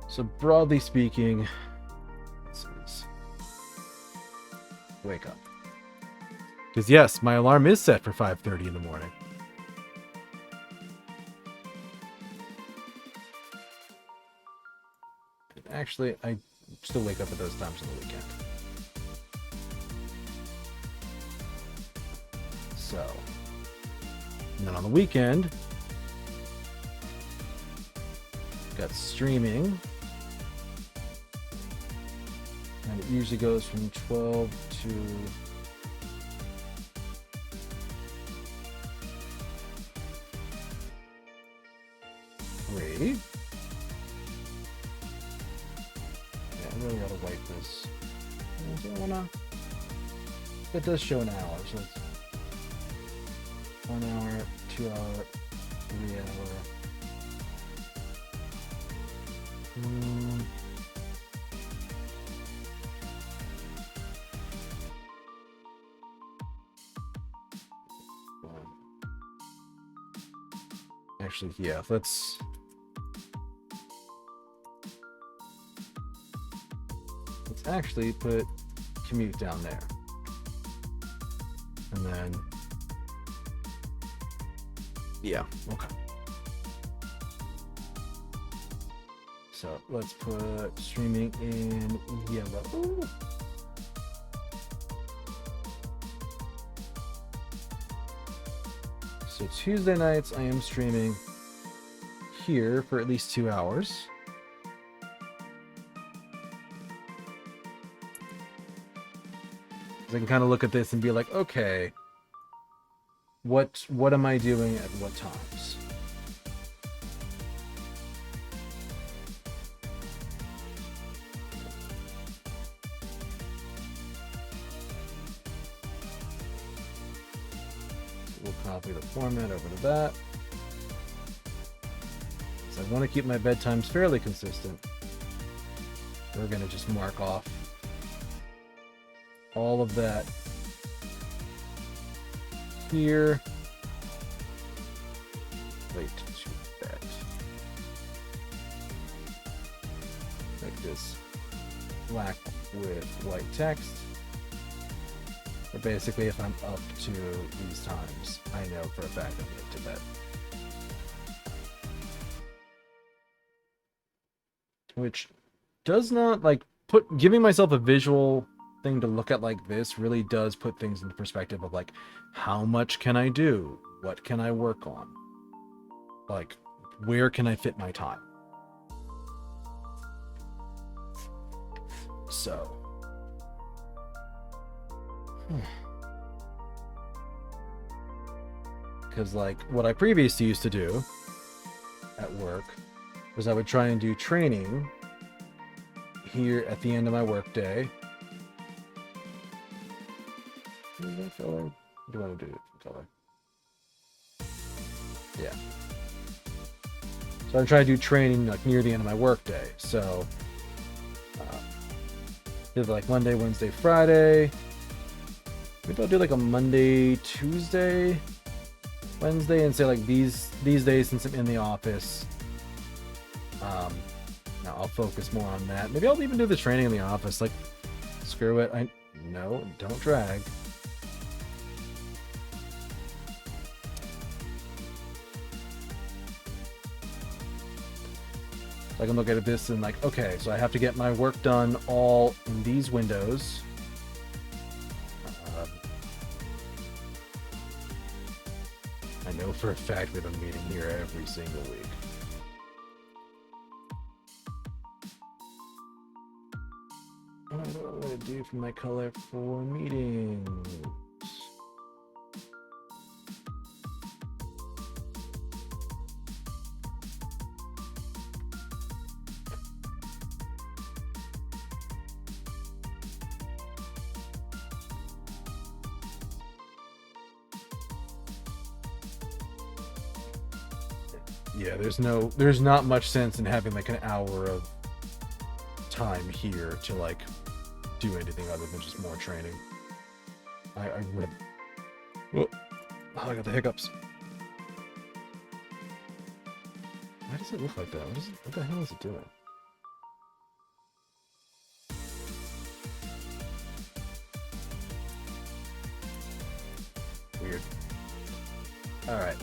Speaker 2: So broadly speaking, this is wake up. Because yes, my alarm is set for 5:30 in the morning. Actually, I still wake up at those times on the weekend. So, and then on the weekend, got streaming. And it usually goes from 12 to 3. I really gotta wipe this. I don't wanna. It does show an hour, so it's 1 hour, 2 hour, 3 hour. Actually, yeah, let's actually put commute down there. And then, yeah, okay. So let's put streaming in yellow. Ooh. So Tuesday nights I am streaming here for at least 2 hours. I can kind of look at this and be like, okay, what am I doing at what times? We'll copy the format over to that. So I want to keep my bedtimes fairly consistent. We're going to just mark off all of that here. Wait, shoot that. Make this black with white text. Or basically, if I'm up to these times, I know for a fact I'm going to bed. Which does not, like, giving myself a visual thing to look at like this really does put things into perspective of like, how much can I do? What can I work on? Like, where can I fit my time? So. Because, like, what I previously used to do at work was I would try and do training here at the end of my work day. Is that color? Do you want to do it color? Yeah. So I'm trying to do training like near the end of my work day. So did like Monday, Wednesday, Friday. Maybe I'll do like a Monday, Tuesday, Wednesday, and say like these days since I'm in the office. Now I'll focus more on that. Maybe I'll even do the training in the office. Like, screw it. No, don't drag. I can look at this and like, okay, so I have to get my work done all in these windows. I know for a fact we have a meeting here every single week. What am I going to do for my color for meetings? Yeah, there's not much sense in having like an hour of time here to like do anything other than just more training. I would. Oh, I got the hiccups. Why does it look like that? What the hell is it doing? Weird. All right.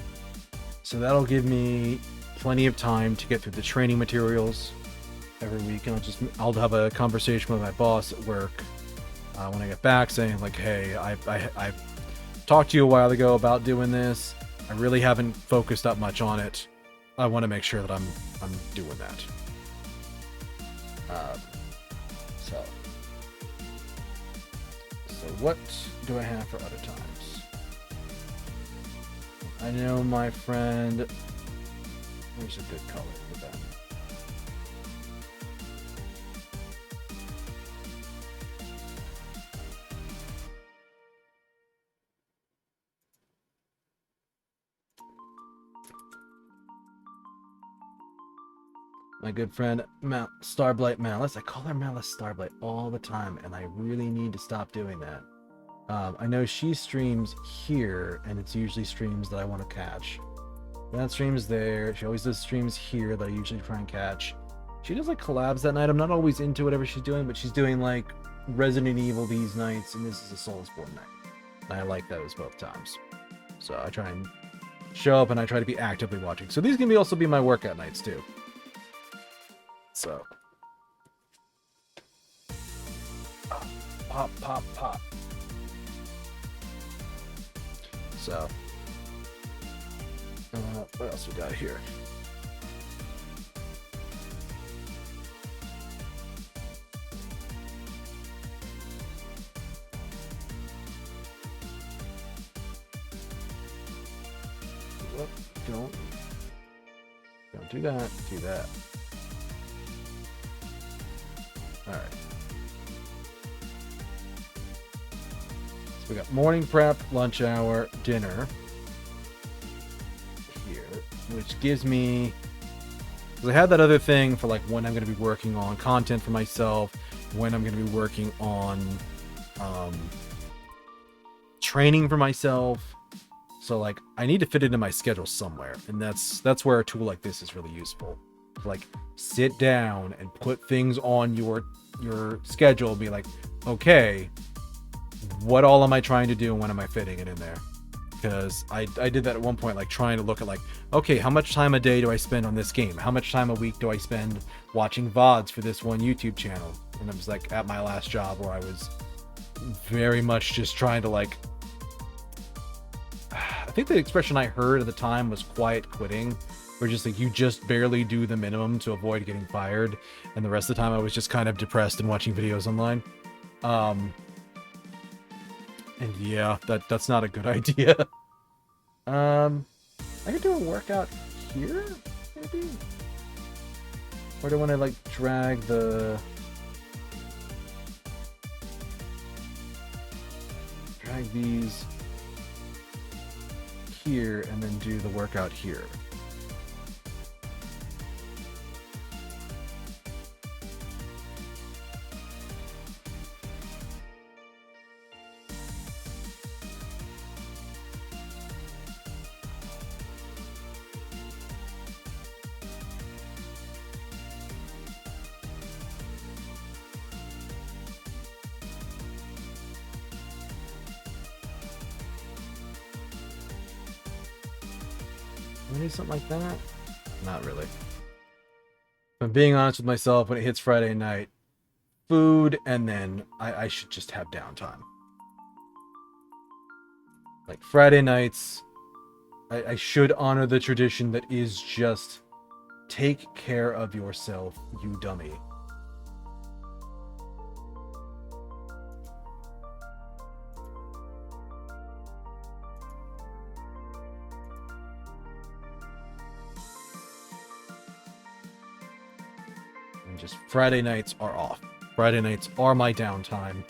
Speaker 2: So that'll give me plenty of time to get through the training materials every week, and I'll have a conversation with my boss at work when I get back, saying like, hey, I talked to you a while ago about doing this. I really haven't focused that much on it. I want to make sure that I'm doing that. So what do I have for other times? I know my friend. Where's a good color for them? My good friend Starblight Malice. I call her Malice Starblight all the time, and I really need to stop doing that. I know she streams here, and it's usually streams that I want to catch. That stream's there. She always does streams here that I usually try and catch. She does like collabs that night. I'm not always into whatever she's doing, but she's doing like Resident Evil these nights, and this is a Soulsborne night. And I like those both times. So I try and show up, and I try to be actively watching. So these can also be my workout nights too. So. Pop, pop, pop. So, what else we got here? Whoop, don't do that, do that. All right. We got morning prep, lunch hour, dinner here, which gives me, because I had that other thing for like when I'm going to be working on content for myself, when I'm going to be working on training for myself. So like I need to fit it in my schedule somewhere, and that's where a tool like this is really useful. Like sit down and put things on your schedule and be like, okay, what all am I trying to do and when am I fitting it in there? Because I did that at one point, like trying to look at like, okay, how much time a day do I spend on this game? How much time a week do I spend watching VODs for this one YouTube channel? And I was like at my last job where I was very much just trying to like, I think the expression I heard at the time was quiet quitting, where just like you just barely do the minimum to avoid getting fired, and the rest of the time I was just kind of depressed and watching videos online. And yeah, that's not a good idea. I could do a workout here, maybe? Or do I want to like drag these here and then do the workout here? Maybe something like that? Not really. If I'm being honest with myself, when it hits Friday night, food, and then I should just have downtime. Like Friday nights, I should honor the tradition that is just take care of yourself, you dummy. Just Friday nights are off. Friday nights are my downtime.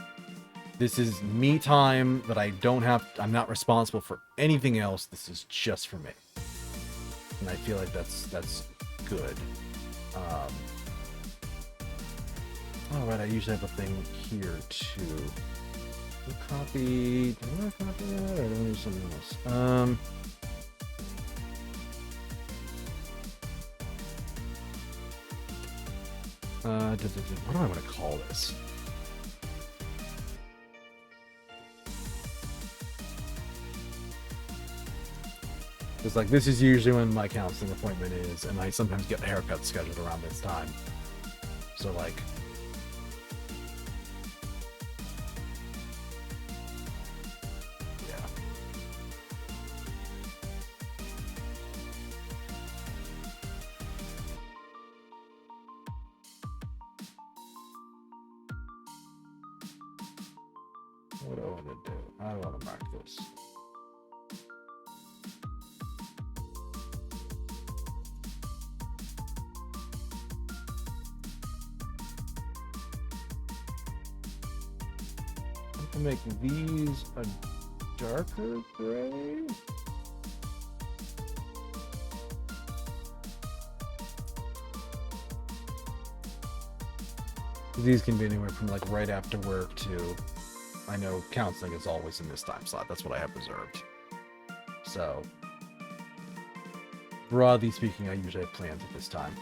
Speaker 2: This is me time that I don't have. I'm not responsible for anything else. This is just for me, and I feel like that's good. All right, I usually have a thing here too. Copy. Do I want to copy that, or do I do something else? What do I want to call this? Because like this is usually when my counseling appointment is, and I sometimes get a haircut scheduled around this time. So like, yeah. What do I want to do? How do I want to mark this? I can make these a darker gray. These can be anywhere from like right after work to, I know counseling is always in this time slot. That's what I have reserved. So, broadly speaking, I usually have plans at this time.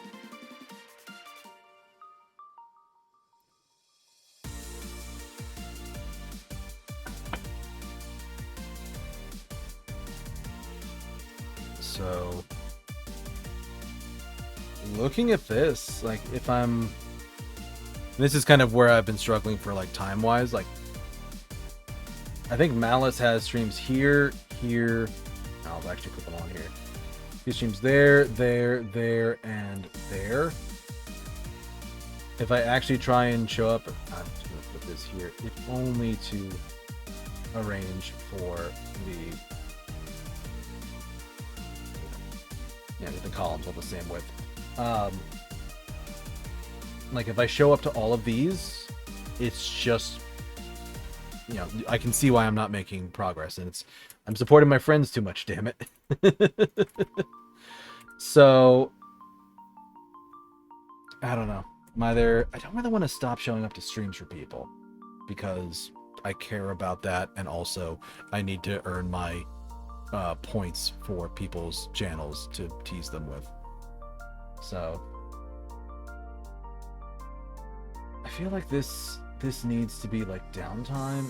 Speaker 2: So, looking at this, like if I'm, this is kind of where I've been struggling for like time-wise, like I think Malice has streams here, here. I'll actually put them on here. He streams there, there, and there. If I actually try and show up, I'm just gonna put this here, if only to arrange for the columns all the same width. Like if I show up to all of these, it's just, you know, I can see why I'm not making progress, and it's, I'm supporting my friends too much, damn it. So I don't know. I don't really want to stop showing up to streams for people because I care about that, and also I need to earn my points for people's channels to tease them with. So I feel like this needs to be like downtime,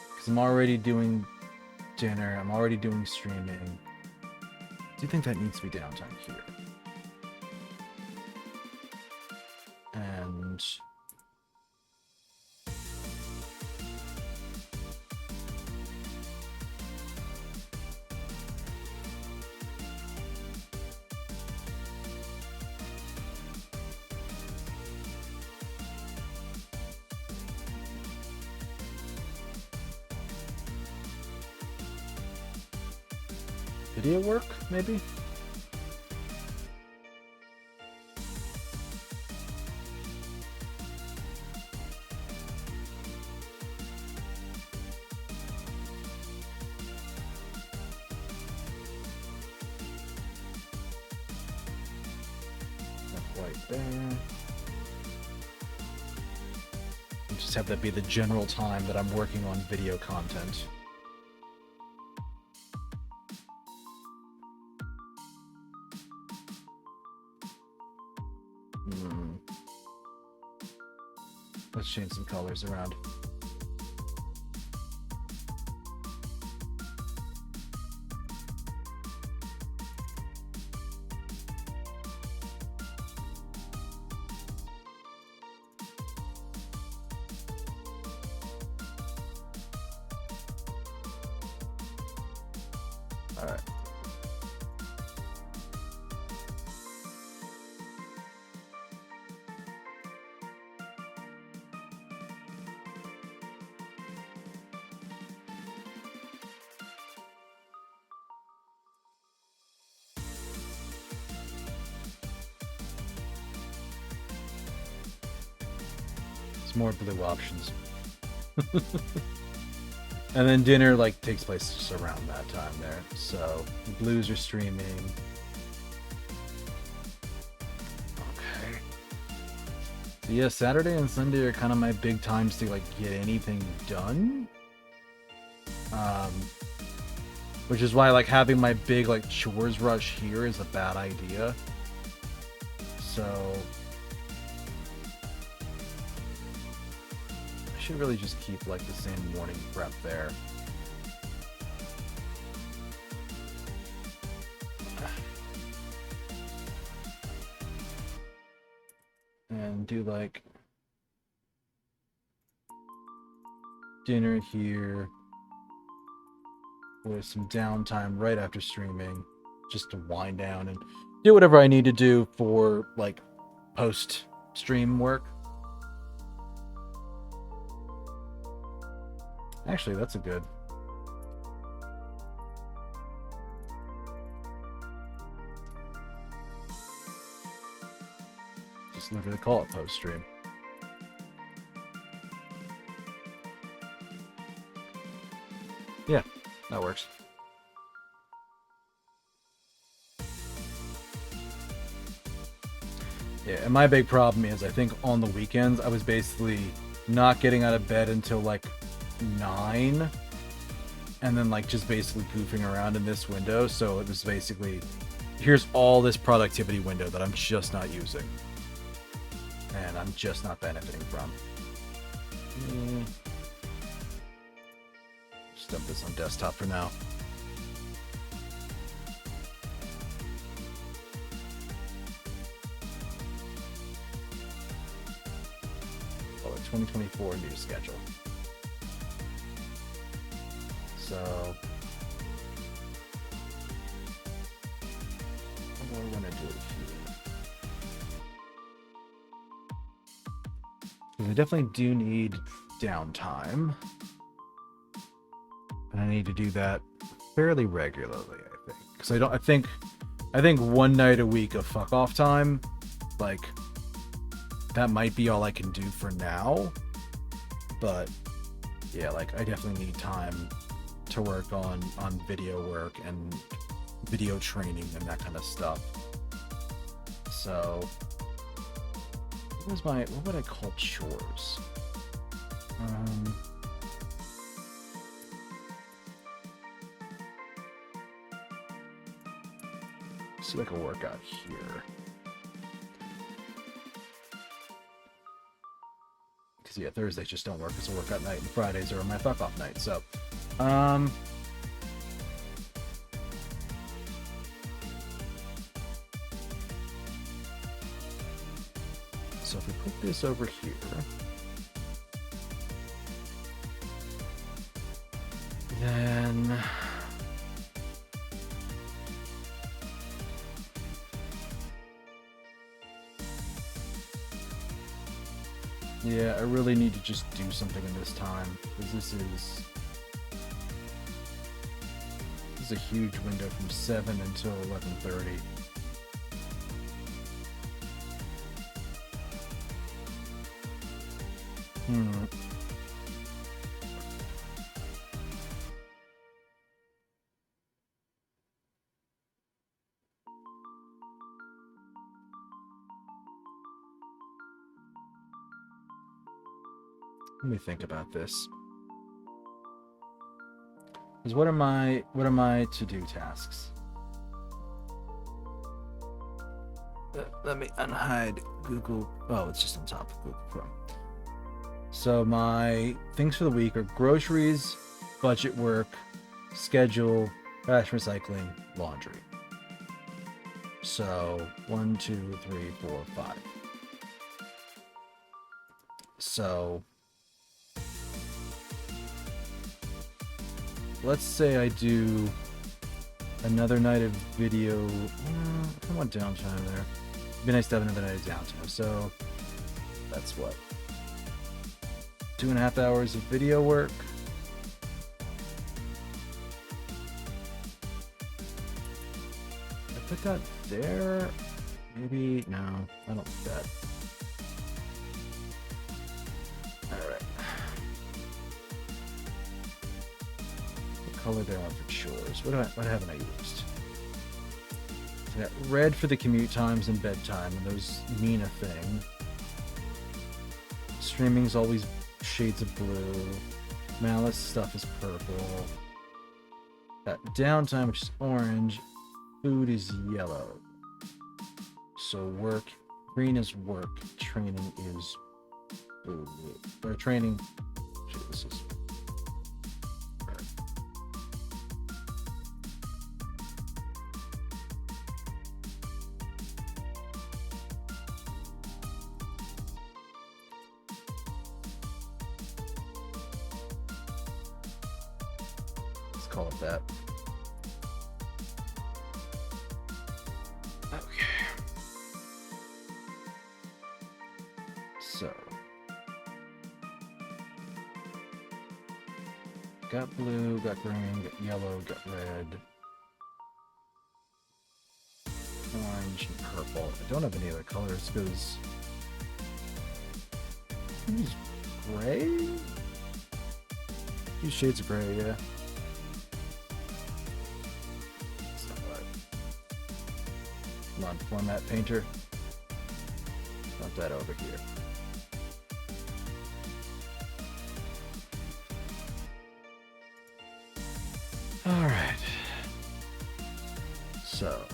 Speaker 2: because I'm already doing dinner, I'm already doing streaming. Do you think that needs to be downtime here? And video work, maybe? Right there. Just have that be the general time that I'm working on video content. Let's change some colors around. All right. It's more blue options. And then dinner like takes place just around that time there. So the blues are streaming. Okay. So yeah, Saturday and Sunday are kind of my big times to like get anything done. Which is why like having my big like chores rush here is a bad idea. So I should really just keep like the same morning prep there. And do like dinner here with some downtime right after streaming just to wind down and do whatever I need to do for like post stream work. Actually, that's a good. Just literally call it post stream. Yeah, that works. Yeah, and my big problem is I think on the weekends I was basically not getting out of bed until like 9, and then like just basically goofing around in this window. So it was basically, here's all this productivity window that I'm just not using, and I'm just not benefiting from. Just dump this on desktop for now. Oh, 2024 new schedule. So, what do I want to do here? Because I definitely do need downtime, and I need to do that fairly regularly. I think because I think one night a week of fuck off time, like that might be all I can do for now. But yeah, like I definitely need time to work on video work and video training and that kind of stuff. So what would I call chores? See like a workout here. Because yeah, Thursdays just don't work as a workout night, and Fridays are my fuck off night. So so if we put this over here, then yeah, I really need to just do something in this time, because this is is a huge window from 7 until 11:30. Let me think about this. Because what are my to-do tasks? Let me unhide Google. Oh, it's just on top of Google Chrome. So my things for the week are groceries, budget work, schedule, trash recycling, laundry. So 1, 2, 3, 4, 5. So let's say I do another night of video. I want downtime there. It'd be nice to have another night of downtime. So that's what? 2.5 hours of video work. I put that there. Maybe no, I don't think that. All right. Color down for chores. What haven't I used? I got red for the commute times and bedtime, and those mean a thing. Streaming's always shades of blue. Malice stuff is purple. Got downtime, which is orange. Food is yellow. So work, green is work. Training is blue. Or training. Shit, this is. Call it that. Okay. So got blue, got green, got yellow, got red, orange, and purple. I don't have any other colors because use gray. Use shades of gray, yeah. Come on, format painter. Want that over here. All right. So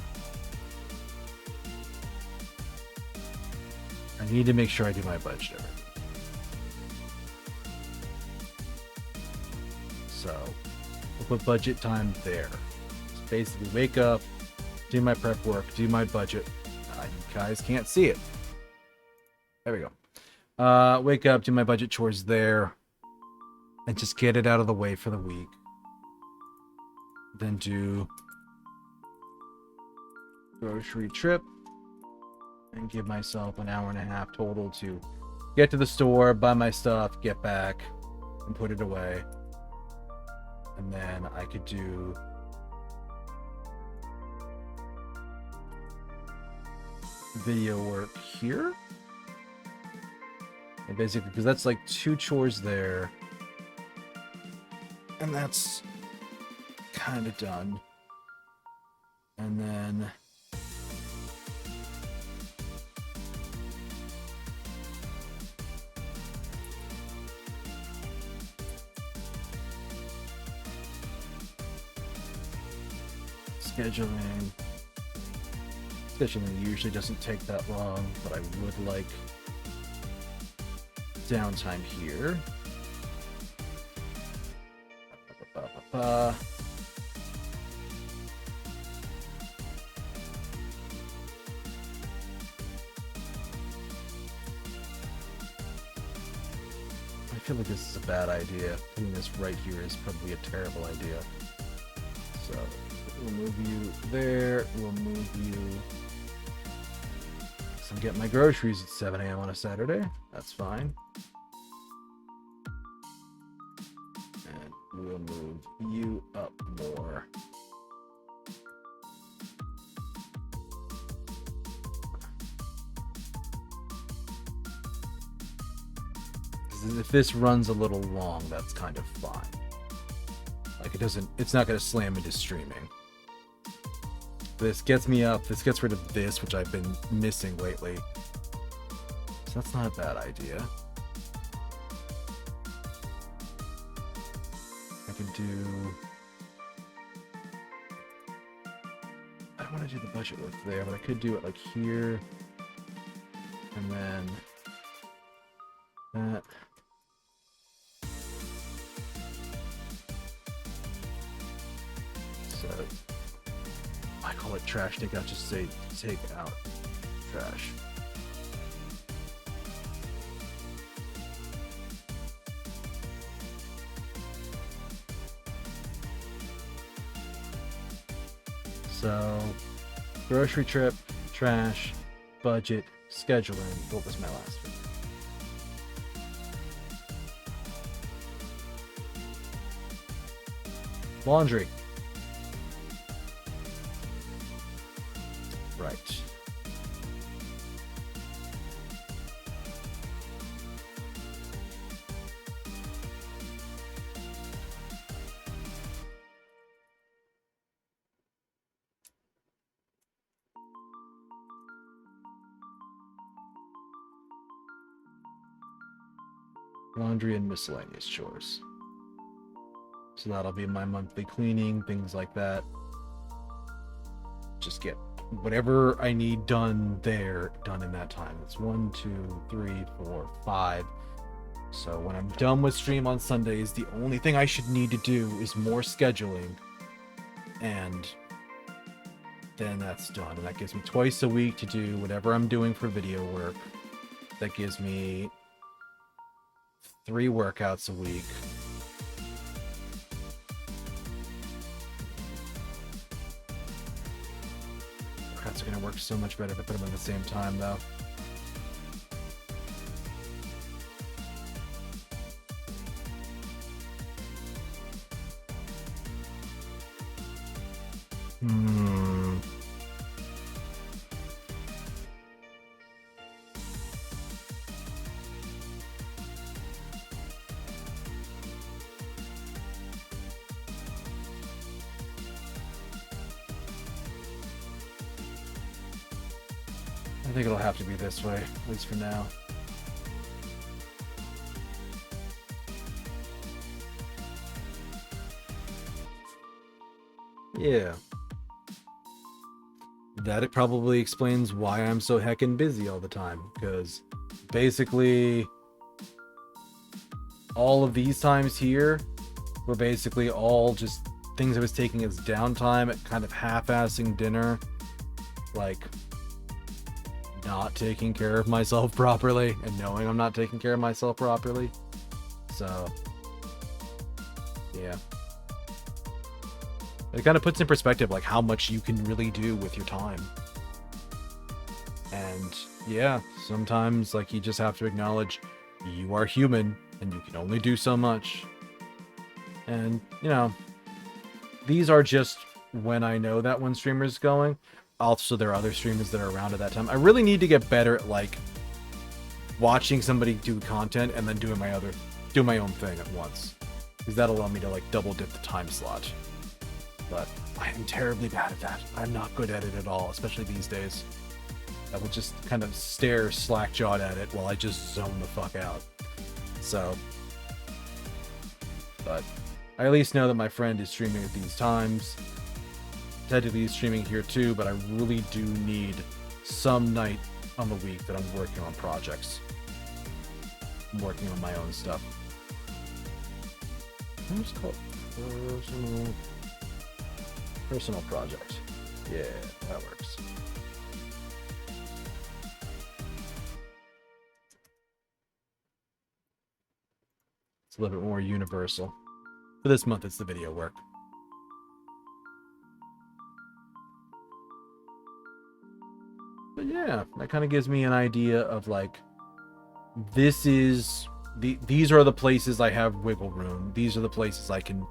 Speaker 2: I need to make sure I do my budget. So we'll put budget time there. Just basically wake up, do my prep work, do my budget. You guys can't see it. There we go. Wake up, do my budget chores there, and just get it out of the way for the week. Then do grocery trip and give myself an hour and a half total to get to the store, buy my stuff, get back, and put it away. And then I could do video work here. And basically, because that's like 2 chores there. And that's kind of done. And then scheduling. Scheduling usually doesn't take that long, but I would like downtime here. I feel like this is a bad idea. Putting this right here is probably a terrible idea. So we'll move you there. We'll move you. So I'm getting my groceries at 7 a.m. on a Saturday. That's fine. And we'll move you up more. If this runs a little long, that's kind of fine. Like it's not going to slam into streaming. This gets me up. This gets rid of this, which I've been missing lately. So that's not a bad idea. I can do... I don't want to do the budget work there, but I could do it like here. And then... that. So... I call it trash takeout, just say take out trash. So, grocery trip, trash, budget, scheduling. What was my last one? Laundry. Right. Laundry and miscellaneous chores. So that'll be my monthly cleaning, things like that. Just get whatever I need done there, done in that time. It's 1, 2, 3, 4, 5. So when I'm done with stream on Sundays, the only thing I should need to do is more scheduling. And then that's done. And that gives me twice a week to do whatever I'm doing for video work. That gives me 3 workouts a week. Workouts are going to work so much better if I put them at the same time, though. I think it'll have to be this way, at least for now. Yeah. That it probably explains why I'm so heckin' busy all the time, because basically all of these times here were basically all just things I was taking as downtime, kind of half-assing dinner, like not taking care of myself properly and knowing I'm not taking care of myself properly. So yeah, it kind of puts in perspective like how much you can really do with your time. And yeah, sometimes like you just have to acknowledge you are human and you can only do so much. And you know, these are just when I know that one streamer is going. Also, there are other streamers that are around at that time. I really need to get better at like watching somebody do content and then doing my own thing at once, because that'll allow me to like double dip the time slot. But I am terribly bad at that. I'm not good at it at all, especially these days. I will just kind of stare slack-jawed at it while I just zone the fuck out. So, but I at least know that my friend is streaming at these times. Technically he's streaming here too, but I really do need some night on the week that I'm working on projects. I'm working on my own stuff. What's it called? Personal project. Yeah, that works. It's a little bit more universal. For this month, it's the video work. But yeah, that kind of gives me an idea of like, these are the places I have wiggle room. These are the places I can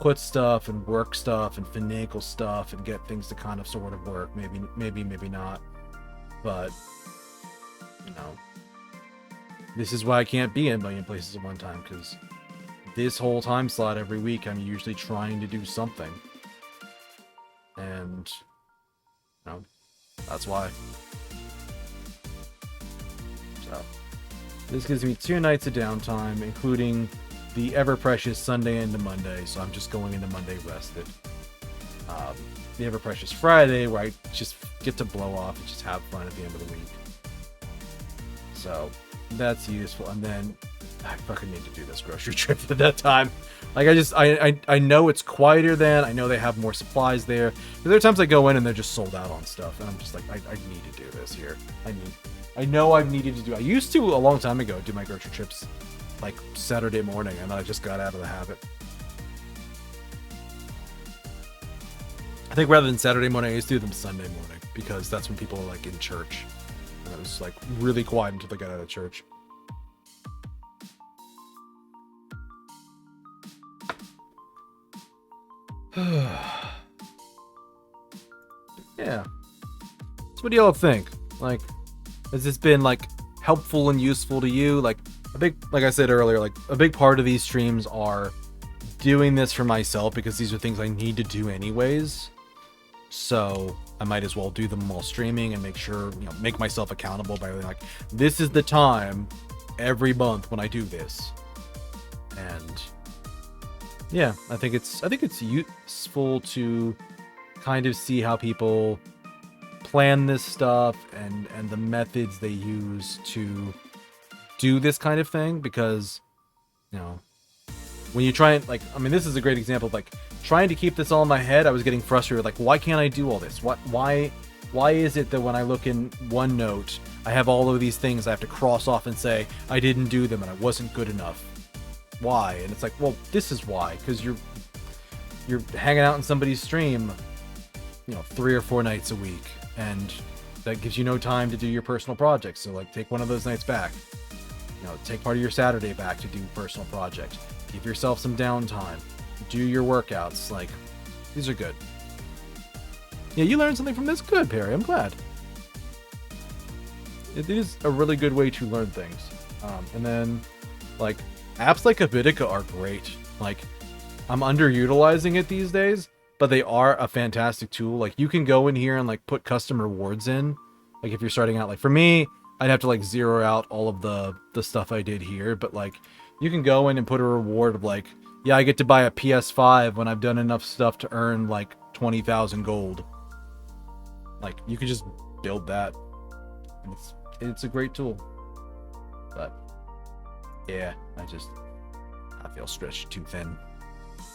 Speaker 2: put stuff and work stuff and finagle stuff and get things to kind of sort of work. Maybe not. But, you know, this is why I can't be in a million places at one time, because this whole time slot every week, I'm usually trying to do something. And, you know, that's why. So, this gives me 2 nights of downtime, including the ever-precious Sunday into Monday, so I'm just going into Monday rested. The ever-precious Friday, where I just get to blow off and just have fun at the end of the week. So, that's useful. And then, I fucking need to do this grocery trip at that time. Like, I know it's quieter then. I know they have more supplies there. But there are times I go in and they're just sold out on stuff. And I'm just like, I need to do this here. I know I've needed to do. I used to, a long time ago, do my grocery trips, like, Saturday morning. And I just got out of the habit. I think rather than Saturday morning, I used to do them Sunday morning. Because that's when people are, like, in church. And it was, like, really quiet until they got out of church. Yeah. So what do y'all think? Like, has this been, like, helpful and useful to you? Like, like I said earlier, like, a big part of these streams are doing this for myself because these are things I need to do anyways. So I might as well do them while streaming and make sure, you know, make myself accountable by like, this is the time every month when I do this. And yeah, I think it's useful to kind of see how people plan this stuff and the methods they use to do this kind of thing, because, you know, when you try and, like, I mean, this is a great example of, like, trying to keep this all in my head. I was getting frustrated, like, why can't I do all this? Why is it that when I look in OneNote, I have all of these things I have to cross off and say I didn't do them and I wasn't good enough? Why? And it's like, well, this is why, because you're hanging out in somebody's stream, you know, 3 or 4 nights a week, and that gives you no time to do your personal projects. So, like, take one of those nights back. You know, take part of your Saturday back to do personal project. Give yourself some downtime. Do your workouts. Like, these are good. Yeah, you learned something from this? Good, Perry. I'm glad. It is a really good way to learn things. And then, like, apps like Abitica are great. Like, I'm underutilizing it these days, but they are a fantastic tool. Like, you can go in here and, like, put custom rewards in. Like, if you're starting out, like, for me, I'd have to, like, zero out all of the stuff I did here, but, like, you can go in and put a reward of, like, yeah, I get to buy a PS5 when I've done enough stuff to earn, like, 20,000 gold. Like, you can just build that. It's a great tool. But, yeah, I feel stretched too thin.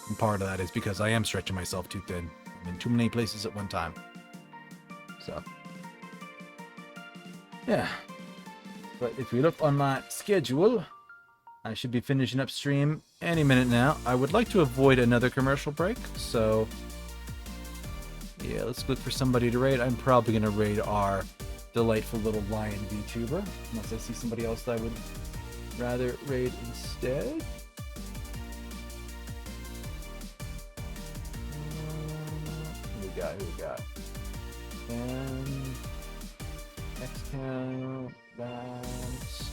Speaker 2: And part of that is because I am stretching myself too thin. I'm in too many places at one time. So, yeah. But if we look on my schedule, I should be finishing up stream any minute now. I would like to avoid another commercial break, so yeah, let's look for somebody to raid. I'm probably going to raid our delightful little lion VTuber, unless I see somebody else that I would rather raid instead. Who we got? And X-Count, Bounce.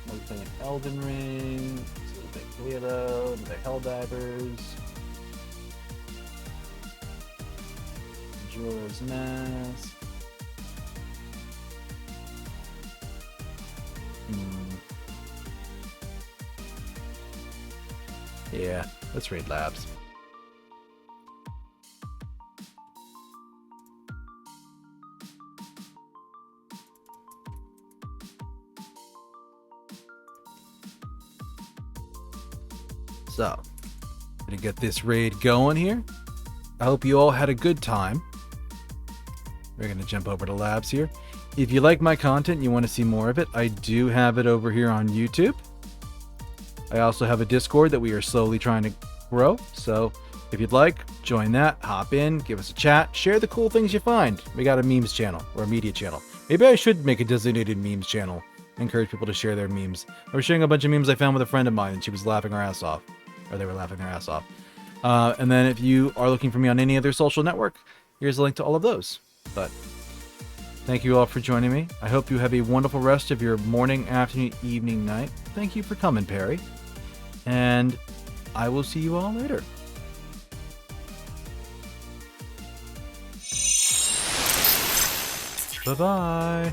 Speaker 2: We're playing Elden Ring, so we'll take Lilo, and the Helldivers, Majora's Mask. Yeah, let's raid Labs. So, gonna get this raid going here. I hope you all had a good time. We're gonna jump over to Labs here. If you like my content and you want to see more of it, I do have it over here on YouTube. I also have a Discord that we are slowly trying to grow. So if you'd like, join that, hop in, give us a chat, share the cool things you find. We got a memes channel or a media channel. Maybe I should make a designated memes channel. Encourage people to share their memes. I was sharing a bunch of memes I found with a friend of mine and she was laughing her ass off. Or they were laughing their ass off. And then if you are looking for me on any other social network, here's a link to all of those. But Thank you all for joining me. I hope you have a wonderful rest of your morning, afternoon, evening, night. Thank you for coming, Perry. And I will see you all later. Bye-bye.